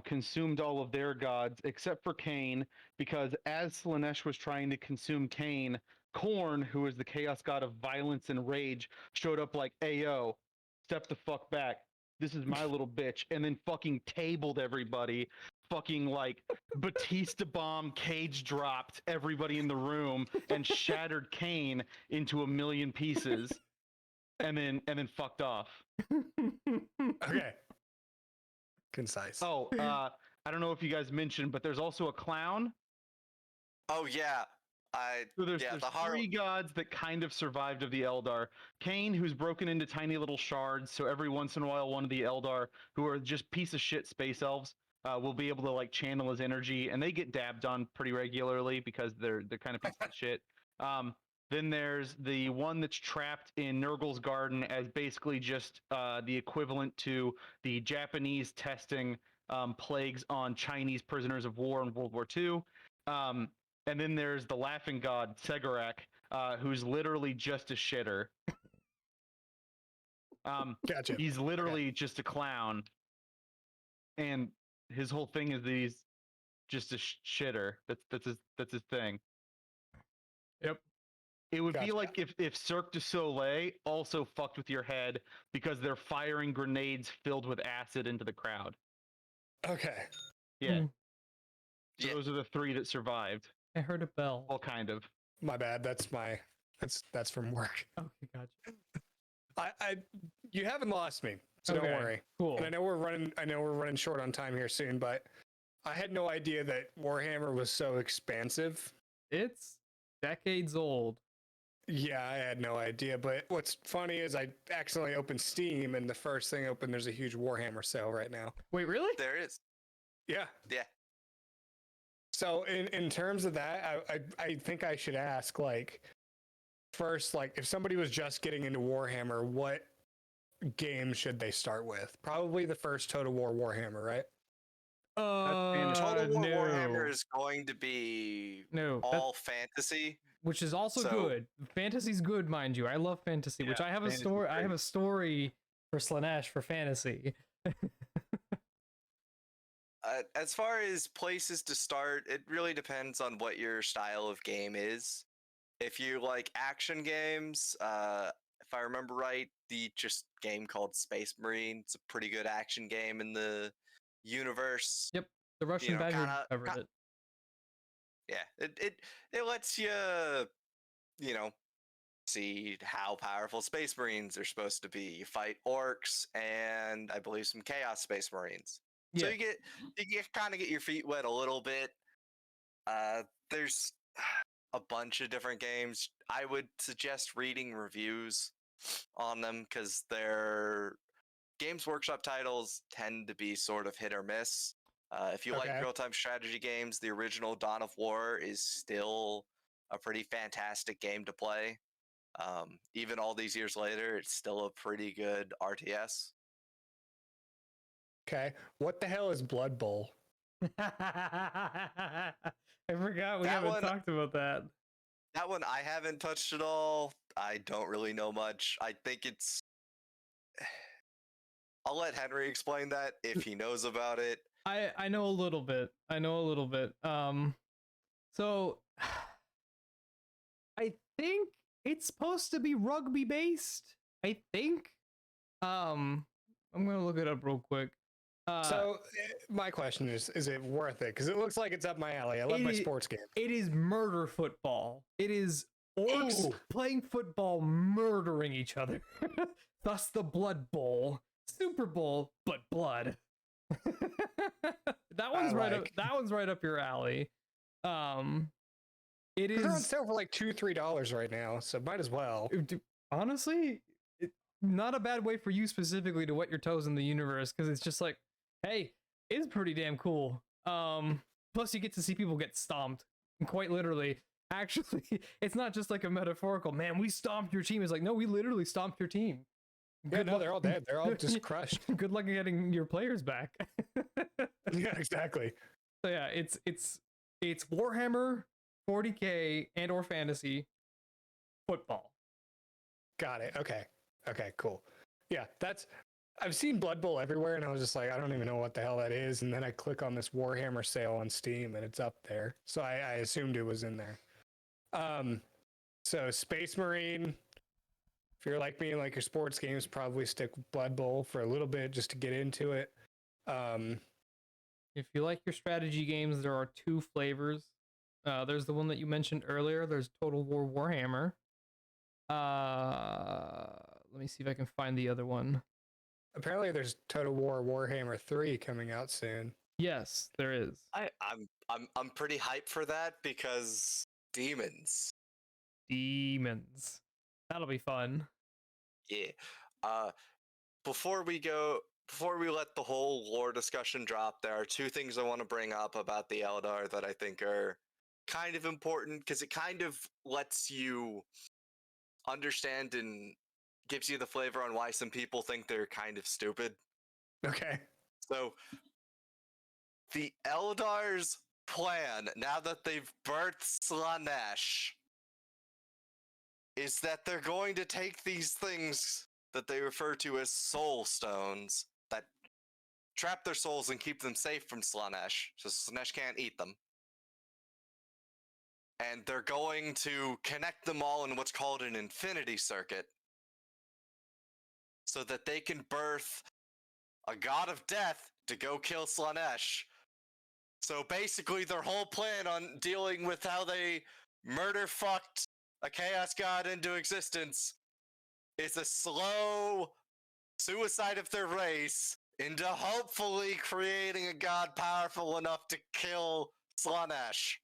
consumed all of their gods except for Cain, because as Slaanesh was trying to consume Cain, Khorne, who is the chaos god of violence and rage, showed up like, "Ayo, step the fuck back. This is my little bitch," and then fucking tabled everybody. Fucking like Batista bomb cage dropped everybody in the room and shattered Cain into a million pieces, and then fucked off. Okay. Concise. Oh, I don't know if you guys mentioned, but there's also a clown. Oh yeah. So there's 3 gods that kind of survived of the Eldar. Cain, who's broken into tiny little shards, so every once in a while one of the Eldar, who are just piece of shit space elves, will be able to like channel his energy, and they get dabbed on pretty regularly because they're kind of pieces of shit. Then there's the one that's trapped in Nurgle's garden as basically just the equivalent to the Japanese testing plagues on Chinese prisoners of war in World War II. And then there's the laughing god, Segarak, who's literally just a shitter. Gotcha. He's literally just a clown. And his whole thing is just a shitter. That's his thing. Yep. It would be Gotcha. like if Cirque du Soleil also fucked with your head because they're firing grenades filled with acid into the crowd. Okay. Yeah. Hmm. Yeah. Those are the three that survived. I heard a bell. Well, kind of. My bad. That's from work. Okay, gotcha. You haven't lost me, so Okay, don't worry. Cool. And I know we're running short on time here soon, but I had no idea that Warhammer was so expansive. It's decades old. Yeah, I had no idea. But what's funny is I accidentally opened Steam, and the first thing open, there's a huge Warhammer sale right now. Wait, really? There is. Yeah. Yeah. So in terms of that, I think I should ask, like, first, like, if somebody was just getting into Warhammer, what game should they start with? Probably the first Total War Warhammer, right? Total War no. Warhammer is going to be No, all fantasy. which is also So- good. Fantasy's good, mind you. I love fantasy, which Yeah, I have a fantasy's story. I great. have a story for Slanesh for fantasy. As far as places to start, it really depends on what your style of game is. If you like action games, if I remember right, the just game called Space Marine, it's a pretty good action game in the universe. Yep, the Russian know, Badger kinda- covered ki- it. Yeah, it lets you, see how powerful Space Marines are supposed to be. You fight orcs and I believe some Chaos Space Marines. So Yeah. you kind of get your feet wet a little bit. There's a bunch of different games. I would suggest reading reviews on them because their Games Workshop titles tend to be sort of hit or miss. If you like Okay. real-time strategy games, the original Dawn of War is still a pretty fantastic game to play. Even all these years later, it's still a pretty good RTS. Okay. What the hell is Blood Bowl? I forgot we That haven't one- talked about that. That one I haven't touched at all. I don't really know much. I think it's. I'll let Henry explain that if he knows about it. I know a little bit. So I think it's supposed to be rugby based. I think. I'm gonna look it up real quick. So my question is it worth it? Because it looks like it's up my alley. I love my sports games. It is murder football. It is orcs Ooh. playing football, murdering each other. Thus the Blood Bowl, Super Bowl, but blood. That one's right up. like. That one's right up your alley. It They're on is sale for like $2-3 right now, so might as well. honestly not a bad way for you specifically to wet your toes in the universe because it's just like, hey, it's pretty damn cool. Plus you get to see people get stomped, quite literally. Actually, it's not just like a metaphorical, man, we stomped your team. It's like, no, we literally stomped your team. Yeah, no, they're all dead. They're all just crushed. Good luck getting your players back. Yeah, exactly. So yeah, it's Warhammer 40K and or fantasy football. Got it. Okay, cool. Yeah, I've seen Blood Bowl everywhere, and I was just like, I don't even know what the hell that is. And then I click on this Warhammer sale on Steam, and it's up there. So I assumed it was in there. So Space Marine. If you're like me and like your sports games, probably stick with Blood Bowl for a little bit just to get into it. If you like your strategy games, there are two flavors. There's the one that you mentioned earlier. There's Total War Warhammer. Let me see if I can find the other one. Apparently, there's Total War Warhammer 3 coming out soon. Yes, there is. I'm pretty hyped for that because demons. Demons. That'll be fun. Yeah. Before we let the whole lore discussion drop, there are two things I want to bring up about the Eldar that I think are kind of important because it kind of lets you understand and gives you the flavor on why some people think they're kind of stupid. Okay. So the Eldar's plan, now that they've birthed Slanesh, is that they're going to take these things that they refer to as soul stones that trap their souls and keep them safe from Slaanesh, so Slaanesh can't eat them. And they're going to connect them all in what's called an infinity circuit, so that they can birth a god of death to go kill Slaanesh. So basically, their whole plan on dealing with how they murder fucked a chaos god into existence is a slow suicide of their race into hopefully creating a god powerful enough to kill Slaanesh.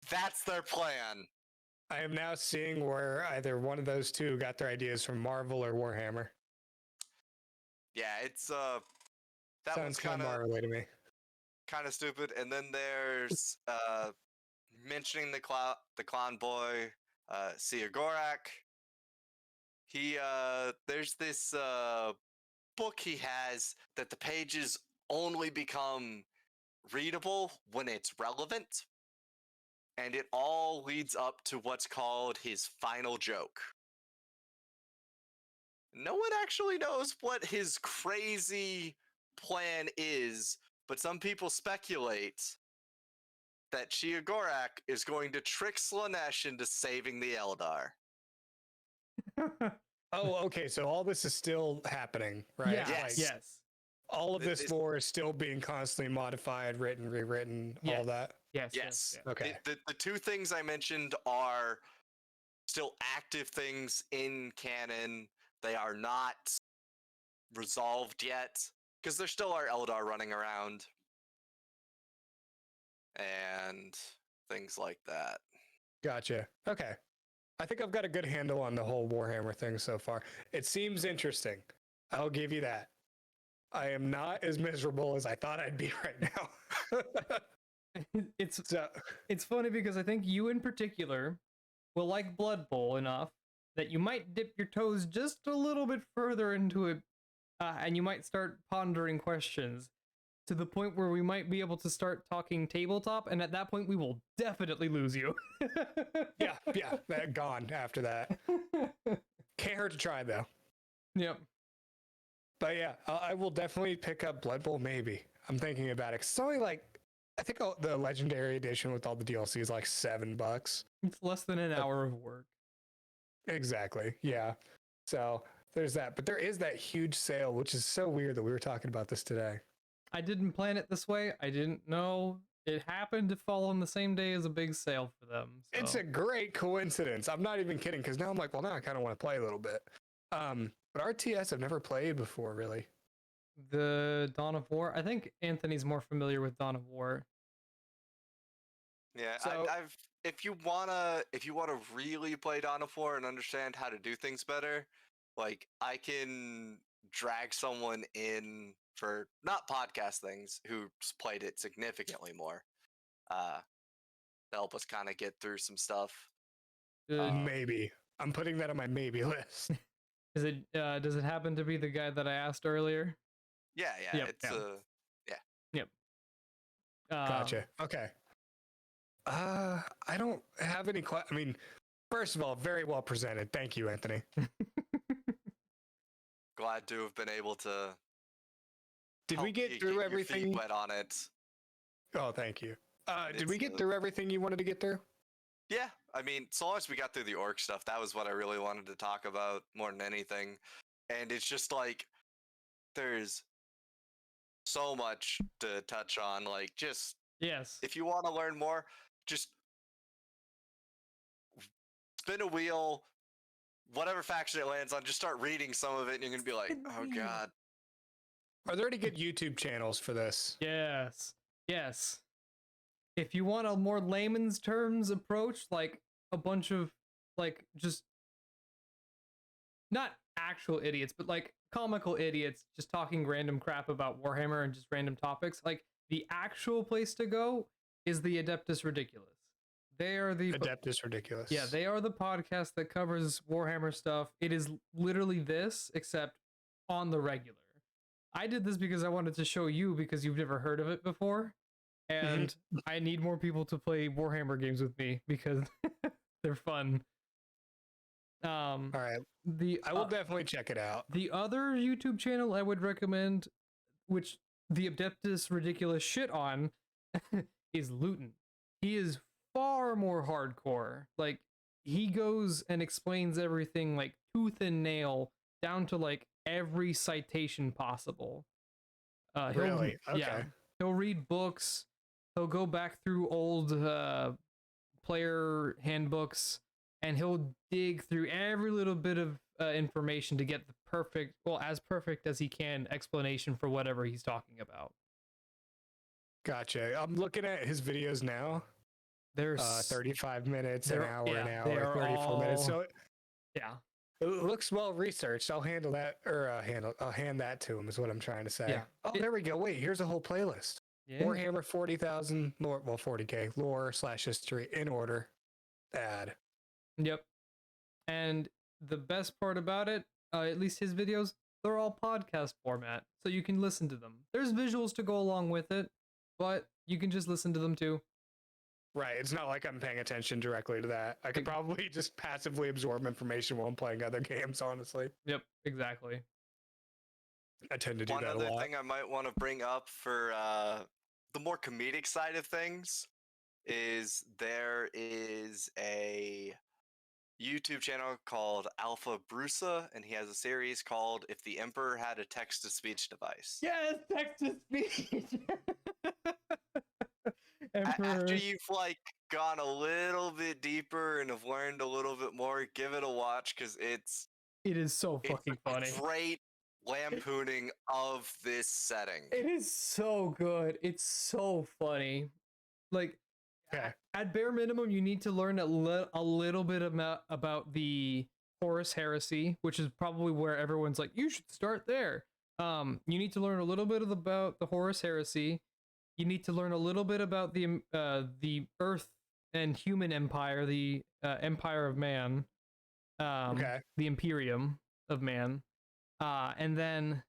That's their plan. I am now seeing where either one of those two got their ideas from Marvel or Warhammer. Yeah, it's that Sounds one's kind of Marvel to me. kind of stupid. And then there's mentioning the clown boy, Siagorak. He there's this book he has that the pages only become readable when it's relevant, and it all leads up to what's called his final joke. No one actually knows what his crazy plan is, but some people speculate that Chiagorak is going to trick Slaanesh into saving the Eldar. Oh, okay. So all this is still happening, right? Yeah. Yes. Yes. All of this This- lore is still being constantly modified, written, rewritten, all that. Yes. Yes. Okay. The two things I mentioned are still active things in canon. They are not resolved yet, because there still are Eldar running around and things like that. Gotcha. Okay. I think I've got a good handle on the whole Warhammer thing so far. It seems interesting. I'll give you that. I am not as miserable as I thought I'd be right now. It's So, it's funny because I think you in particular will like Blood Bowl enough that you might dip your toes just a little bit further into it, and you might start pondering questions to the point where we might be able to start talking tabletop, and at that point we will definitely lose you. yeah, that gone after that. Can't hurt to try though. Yep. But yeah, I will definitely pick up Blood Bowl. Maybe I'm thinking about it. 'Cause it's only like, I think the Legendary Edition with all the DLC is like $7. It's less than an hour of work. Exactly. Yeah. So there's that. But there is that huge sale, which is so weird that we were talking about this today. I didn't plan it this way. I didn't know. It happened to fall on the same day as a big sale for them. So. It's a great coincidence. I'm not even kidding, because now I'm like, well, now I kind of want to play a little bit. But RTS I've never played before, really. The Dawn of War. I think Anthony's more familiar with Dawn of War. Yeah, So- I've if you wanna really play Dawn of War and understand how to do things better, like I can drag someone in for not podcast things who's played it significantly more, to help us kind of get through some stuff. Maybe. I'm putting that on my maybe list. Is it? Does it happen to be the guy that I asked earlier? Yeah, Yep, it's yeah. Gotcha. Okay. I don't have any. I mean, first of all, very well presented. Thank you, Anthony. glad to have been able to. Did we help get you through your everything? feet wet on it. Oh, thank you. Did we It's, get through everything you wanted to get through? Yeah, I mean, so long as we got through the orc stuff, that was what I really wanted to talk about more than anything. And it's just like there's so much to touch on. Like, just Yes. if you want to learn more, just spin a wheel, whatever faction it lands on, just start reading some of it, and you're gonna be like, Spin the oh wheel. god. Are there any good YouTube channels for this? Yes. Yes. If you want a more layman's terms approach, like a bunch of like just not actual idiots, but like comical idiots just talking random crap about Warhammer and just random topics, like the actual place to go is the Adeptus Ridiculous. They are the Adeptus Ridiculous. Yeah, they are the podcast that covers Warhammer stuff. It is literally this, except on the regular. I did this because I wanted to show you because you've never heard of it before. And I need more people to play Warhammer games with me because they're fun. All right. The I will definitely check it out. the other YouTube channel I would recommend, which the Adeptus ridiculous shit on is Luton. He is far more hardcore. Like, he goes and explains everything like tooth and nail down to like every citation possible. Really? Okay. Yeah, he'll read books. He'll go back through old player handbooks, and he'll dig through every little bit of information to get the perfect, well, as perfect as he can, explanation for whatever he's talking about. Gotcha. I'm looking at his videos now. There's 35 minutes, an hour, yeah, an they hour, are 34 minutes. So yeah, it looks well researched. I'll handle that, or I'll hand that to him. Is what I'm trying to say. Yeah. Oh, there we go. Wait, here's a whole playlist. yeah. Warhammer 40,000 lore, well 40k lore / history in order. Add. Yep. And the best part about it, at least his videos, they're all podcast format, so you can listen to them. There's visuals to go along with it, but you can just listen to them too. Right. It's not like I'm paying attention directly to that. I could probably just passively absorb information while I'm playing other games, honestly. Yep, exactly. I tend to do One that a other lot. thing I might want to bring up for the more comedic side of things is there is a YouTube channel called Alpha Brusa, and he has a series called If the Emperor Had a Text-to-Speech Device. Yes, text to speech. After you've like gone a little bit deeper and have learned a little bit more, give it a watch because it is so fucking funny. Great lampooning of this setting. It is so good. It's so funny. Like, Okay. at bare minimum, you need to learn a little bit about the Horus Heresy, which is probably where everyone's like, you should start there. You need to learn a little bit about the Horus Heresy. You need to learn a little bit about the Earth and human empire, the Empire of Man, Okay. the Imperium of Man, and then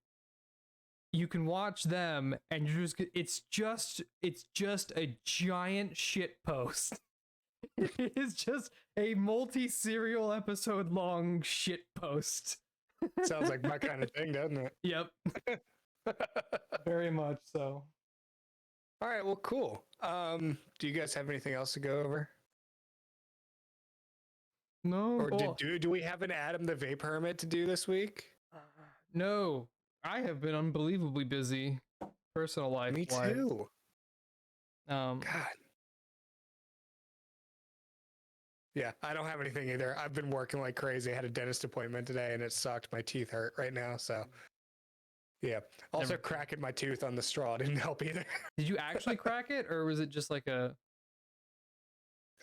you can watch them, and it's just a giant shit post. It's just a multi-serial episode long shit post. Sounds like my kind of thing, doesn't it? Yep. Very much so. All right, well, cool. Do you guys have anything else to go over? No. Or do we have an Adam the Vape Hermit to do this week? No. I have been unbelievably busy, personal life. Me too. God. Yeah, I don't have anything either. I've been working like crazy. I had a dentist appointment today, and it sucked. My teeth hurt right now, so yeah. Also, cracking my tooth on the straw didn't help either. Did you actually crack it, or was it just like a?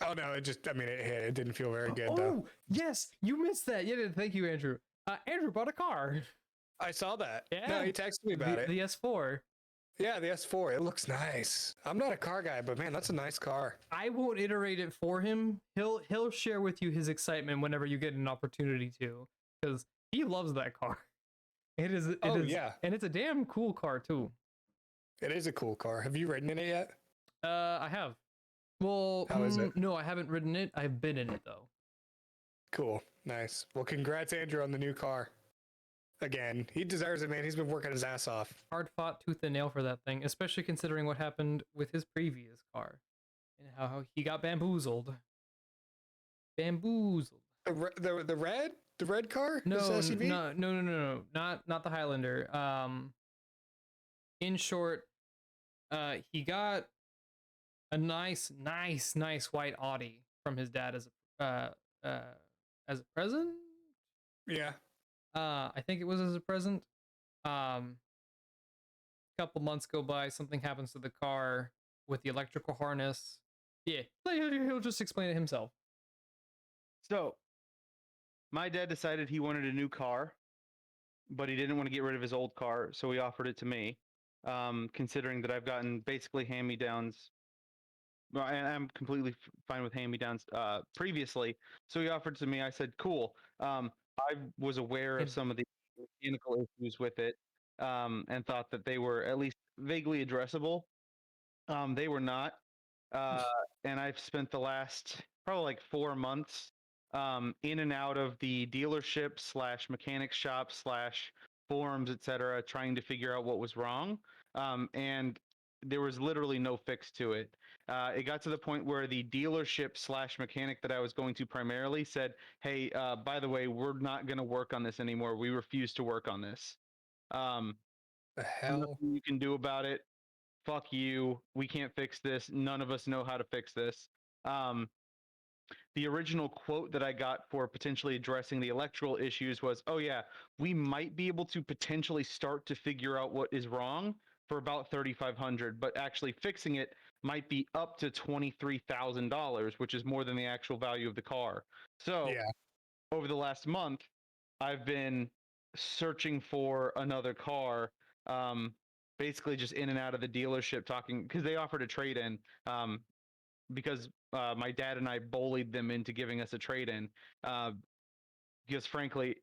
Oh no, it hit. It didn't feel very good Oh though. yes, you missed that. Yeah, thank you, Andrew. Andrew bought a car. I saw that. Yeah. No, he texted me about it. The S4. Yeah, the S4. It looks nice. I'm not a car guy, but man, that's a nice car. I won't iterate it for him. He'll share with you his excitement whenever you get an opportunity to, because he loves that car. It is. Yeah, and it's a damn cool car too. It is a cool car. Have you ridden in it yet? I have. Well, how is it? No, I haven't ridden it. I've been in it though. Cool, nice. Well, congrats, Andrew, on the new car. Again, he deserves it, man. He's been working his ass off. Hard fought tooth and nail for that thing, especially considering what happened with his previous car and how he got bamboozled. Bamboozled. The red car? No, This SUV? no, not the Highlander. In short, he got a nice white Audi from his dad as a present. Yeah. I think it was as a present. Couple months go by, something happens to the car with the electrical harness. Yeah, he'll just explain it himself. So, my dad decided he wanted a new car, but he didn't want to get rid of his old car, so he offered it to me. Considering that I've gotten basically hand-me-downs, well, and I'm completely fine with hand-me-downs previously. So he offered it to me. I said, "Cool." I was aware of some of the mechanical issues with it, and thought that they were at least vaguely addressable. They were not, and I've spent the last probably like 4 months in and out of the dealership / mechanic shop forums, etc., trying to figure out what was wrong. And there was literally no fix to it. It got to the point where the dealership / mechanic that I was going to primarily said, "Hey, by the way, we're not going to work on this anymore. We refuse to work on this. The hell? Nothing you can do about it. Fuck you. We can't fix this. None of us know how to fix this." The original quote that I got for potentially addressing the electrical issues was, "Oh yeah, we might be able to potentially start to figure out what is wrong for about $3,500, but actually fixing it might be up to $23,000, which is more than the actual value of the car." So Yeah. over the last month, I've been searching for another car, basically just in and out of the dealership talking because they offered a trade-in. Because my dad and I bullied them into giving us a trade-in. Because frankly,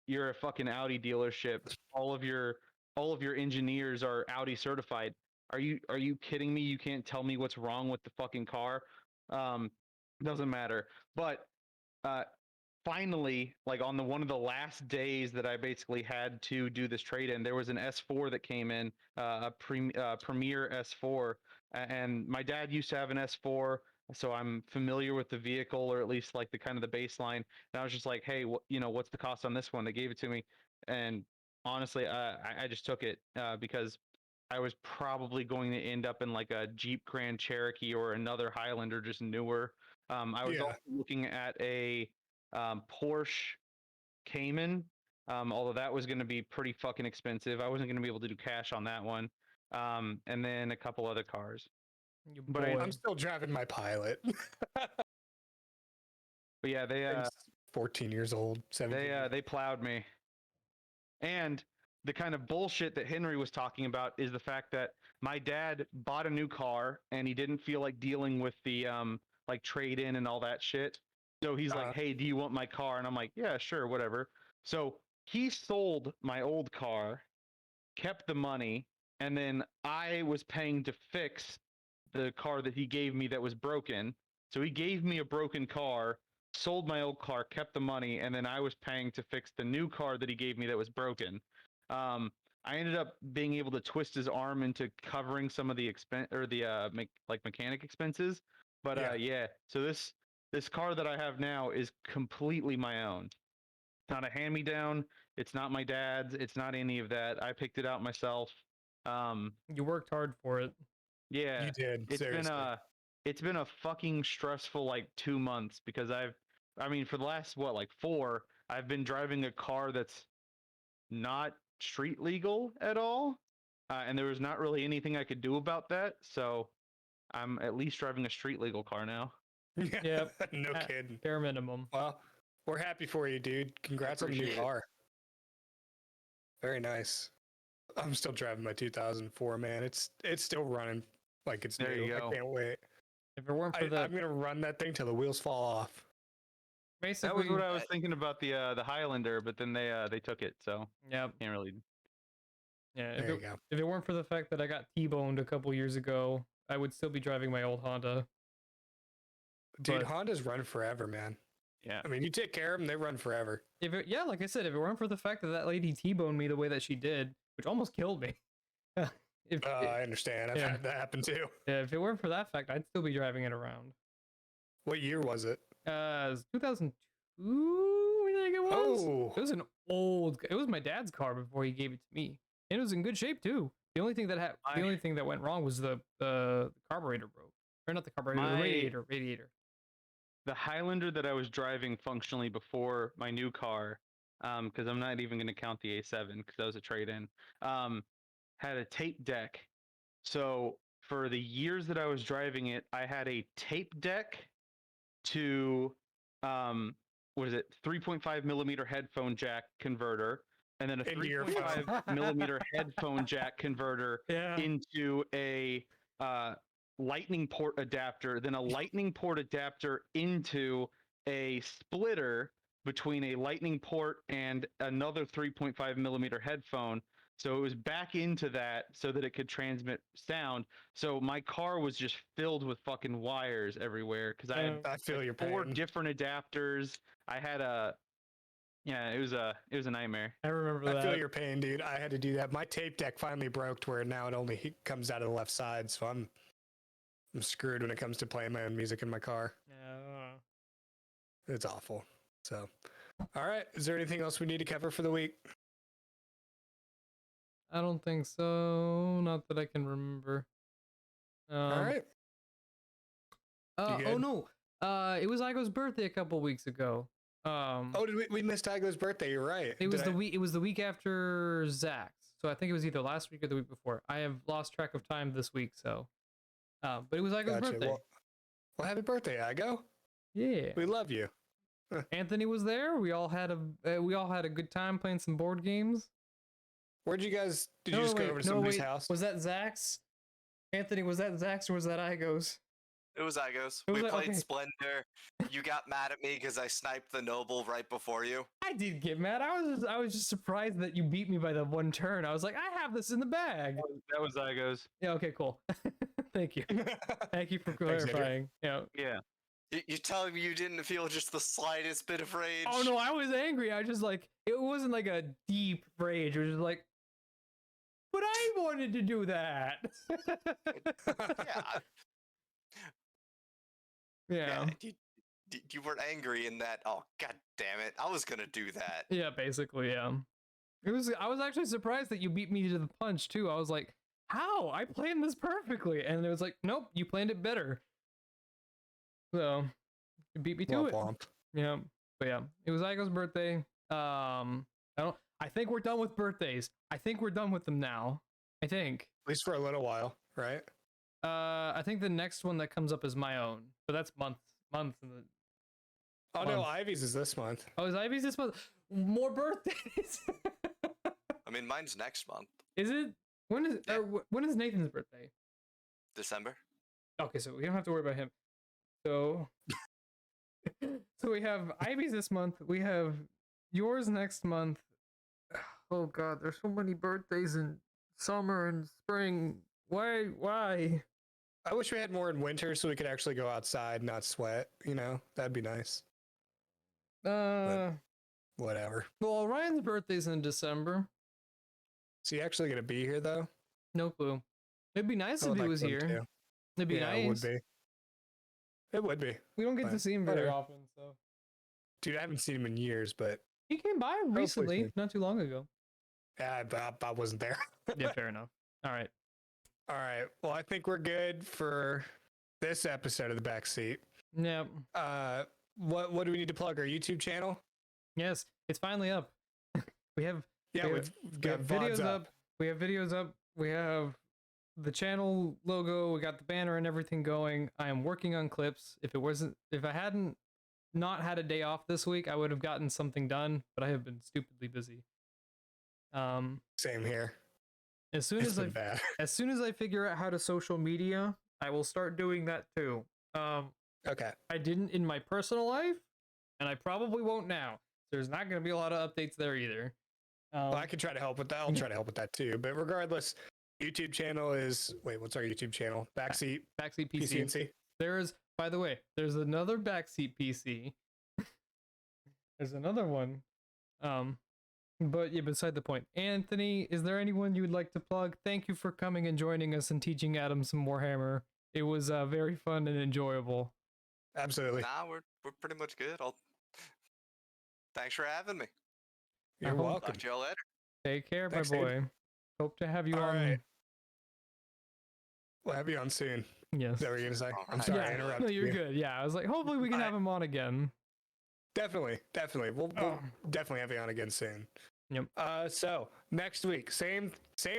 you're a fucking Audi dealership. All of your engineers are Audi certified. Are you kidding me? You can't tell me what's wrong with the fucking car. Doesn't matter. But finally, like on one of the last days that I basically had to do this trade-in, there was an S4 that came in, a Premier S4, and my dad used to have an S4, so I'm familiar with the vehicle, or at least like the kind of the baseline. And I was just like, "Hey, what's the cost on this one?" They gave it to me, and honestly, I just took it because I was probably going to end up in like a Jeep Grand Cherokee or another Highlander, just newer. I was also looking at a Porsche Cayman, although that was going to be pretty fucking expensive. I wasn't going to be able to do cash on that one. And then a couple other cars. But I'm still driving my Pilot. But yeah, they It's 14 years old. 17. they plowed me. And the kind of bullshit that Henry was talking about is the fact that my dad bought a new car and he didn't feel like dealing with the like trade in and all that shit. So he's like, "Hey, do you want my car?" And I'm like, "Yeah, sure, whatever." So he sold my old car, kept the money, and then I was paying to fix the car that he gave me that was broken. So he gave me a broken car, sold my old car, kept the money, and then I was paying to fix the new car that he gave me that was broken. I ended up being able to twist his arm into covering some of the expense or the mechanic expenses. But yeah, so this car that I have now is completely my own. It's not a hand-me-down. It's not my dad's. It's not any of that. I picked it out myself. You worked hard for it. Yeah, You did. Seriously. It's been a fucking stressful like 2 months because I mean, for the last like 4, I've been driving a car that's not street legal at all, and there was not really anything I could do about that. So I'm at least driving a street legal car now. Yep. No kidding. Bare minimum. Well, we're happy for you, dude. Congrats on the new car. Very nice. I'm still driving my 2004, man. It's still running like it's There new. you go. I can't wait. If it weren't for I'm gonna run that thing till the wheels fall off. basically, That was what I was thinking about the Highlander, but then they took it, so yeah, can't really. yeah. There you go. If it weren't for the fact that I got T-boned a couple years ago, I would still be driving my old Honda. Dude, But- Hondas run forever, man. Yeah. I mean, you take care of them, they run forever. Yeah, like I said, if it weren't for the fact that that lady T-boned me the way that she did, which almost killed me. I understand. I've had that happen too. If it weren't for that fact, I'd still be driving it around. What year was it? It was 2002, I think it was. Oh, It was it was my dad's car before he gave it to me. And it was in good shape too. The only thing that went wrong was the carburetor broke. Or not the carburetor, the radiator. The Highlander that I was driving functionally before my new car, because I'm not even going to count the A7 because that was a trade-in, had a tape deck. So for the years that I was driving it, I had a tape deck to, what is it, 3.5 millimeter headphone jack converter, and then a Into your 3.5 millimeter headphone jack converter into a lightning port adapter, then a lightning port adapter into a splitter between a lightning port and another 3.5 millimeter headphone. So it was back into that so that it could transmit sound. So my car was just filled with fucking wires everywhere because I had I feel your 4 pain. different adapters. I had a Yeah, it was a nightmare. I remember I that. feel your pain, dude. I had to do that. My tape deck finally broke to where now it only comes out of the left side, so I'm screwed when it comes to playing my own music in my car. Yeah. It's awful. So, all right. Is there anything else we need to cover for the week? I don't think so. Not that I can remember. All right. Oh good? no. It was Igo's birthday a couple weeks ago. Oh, did we missed Igo's birthday? You're right. It was It was the week after Zach's. So I think it was either last week or the week before. I have lost track of time this week. So, but it was Igo's birthday. Well, happy birthday, Igo. Yeah. We love you. Anthony was there. We all had a good time playing some board games. Where'd you guys? Did you just go over to somebody's house? Was that Zach's? Anthony, was that Zach's or was that Igo's? It was Igos. It was We like- played okay. Splendor. You got mad at me because I sniped the noble right before you. I did get mad. I was just surprised that you beat me by the one turn. I was like, I have this in the bag. That was Zygo's. Yeah. Okay. Cool. Thank you. Thank you for Thanks, Andrew. clarifying. Yeah. Yeah. You telling me you didn't feel just the slightest bit of rage? Oh no, I was angry. I just like it wasn't like a deep rage. It was just like, but I wanted to do that. Yeah. Yeah. You weren't angry in that. Oh god damn it! I was gonna do that. Yeah. Basically, yeah. It was. I was actually surprised that you beat me to the punch too. I was like, how? I planned this perfectly, and it was like, nope, you planned it better. So, you beat me to it. Yeah. But yeah, it was Igo's birthday. I think we're done with birthdays. I think we're done with them now. I think. At least for a little while, right? I think the next one that comes up is my own, but that's month in the. Oh no, Ivy's is this month. Oh, is Ivy's this month? More birthdays. I mean, mine's next month, Is it? When is Nathan's birthday? December. Okay, so we don't have to worry about him. So, so we have Ivy's this month. We have yours next month. Oh God, there's so many birthdays in summer and spring. Why? I wish we had more in winter so we could actually go outside and not sweat. You know, that'd be nice. Whatever. Well, Ryan's birthday's in December. Is he actually gonna be here though? No clue. It'd be nice I if would he like was them here. too. It'd be Yeah, nice. it would be. It would be. We don't get to But see him very whatever. often, so Dude, I haven't seen him in years, but he came by recently, soon. not too long ago. yeah, I wasn't there. Yeah, fair enough. All right. All right. Well, I think we're good for this episode of the Backseat. Yeah. What do we need to plug? Our YouTube channel? Yes, it's finally up. We have Yeah, we we've we got have VODs videos up. We have videos up. We have the channel logo. We got the banner and everything going. I am working on clips. If I hadn't not had a day off this week, I would have gotten something done, but I have been stupidly busy. Same here. As soon It's as been bad. as soon as I figure out how to social media, I will start doing that too. Okay. I didn't in my personal life, and I probably won't now. There's not going to be a lot of updates there either. Well, I can try to help with that. I'll try to help with that too. But regardless, YouTube channel is what's our YouTube channel? Backseat Backseat PCNC. There's, by the way, there's another Backseat PC. There's another one. But yeah, beside the point. Anthony, is there anyone you would like to plug? Thank you for coming and joining us and teaching Adam some Warhammer. It was very fun and enjoyable. Absolutely. Nah, we're pretty much good. Thanks for having me. You're welcome. Talk to y'all later. Take care, Thanks, my dude. boy. Hope to have you All on. right. We'll have you on soon. Yes. Is that what you're gonna say? All I'm right. sorry, Yeah, I interrupted no, you're you. good. Yeah, I was like, hopefully we can have him on again. Definitely. We'll definitely have you on again soon. Yep. So next week, same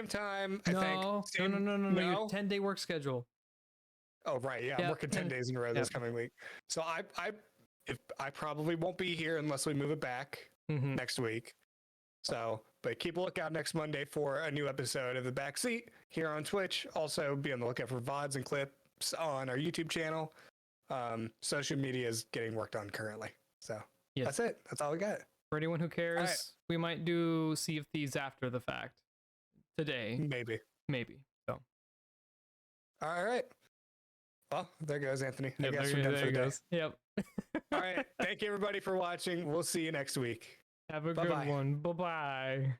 time. I No, think. Same, no. Your 10-day work schedule. Oh right, yeah. I'm Yep, working 10 days in a row this coming week. So I probably won't be here unless we move it back Mhm. next week. So, but keep a lookout next Monday for a new episode of The Backseat here on Twitch. Also, be on the lookout for VODs and clips on our YouTube channel. Social media is getting worked on currently. So Yes. that's it. That's all we got. For anyone who cares, right. we might do Sea of Thieves after the fact. Today, Maybe. maybe. So, All right. Well, there goes Anthony. I yep, guess there, we're done there for it the day. goes. Yep. All right. Thank you everybody for watching. We'll see you next week. Have a Bye-bye. good one. Bye bye.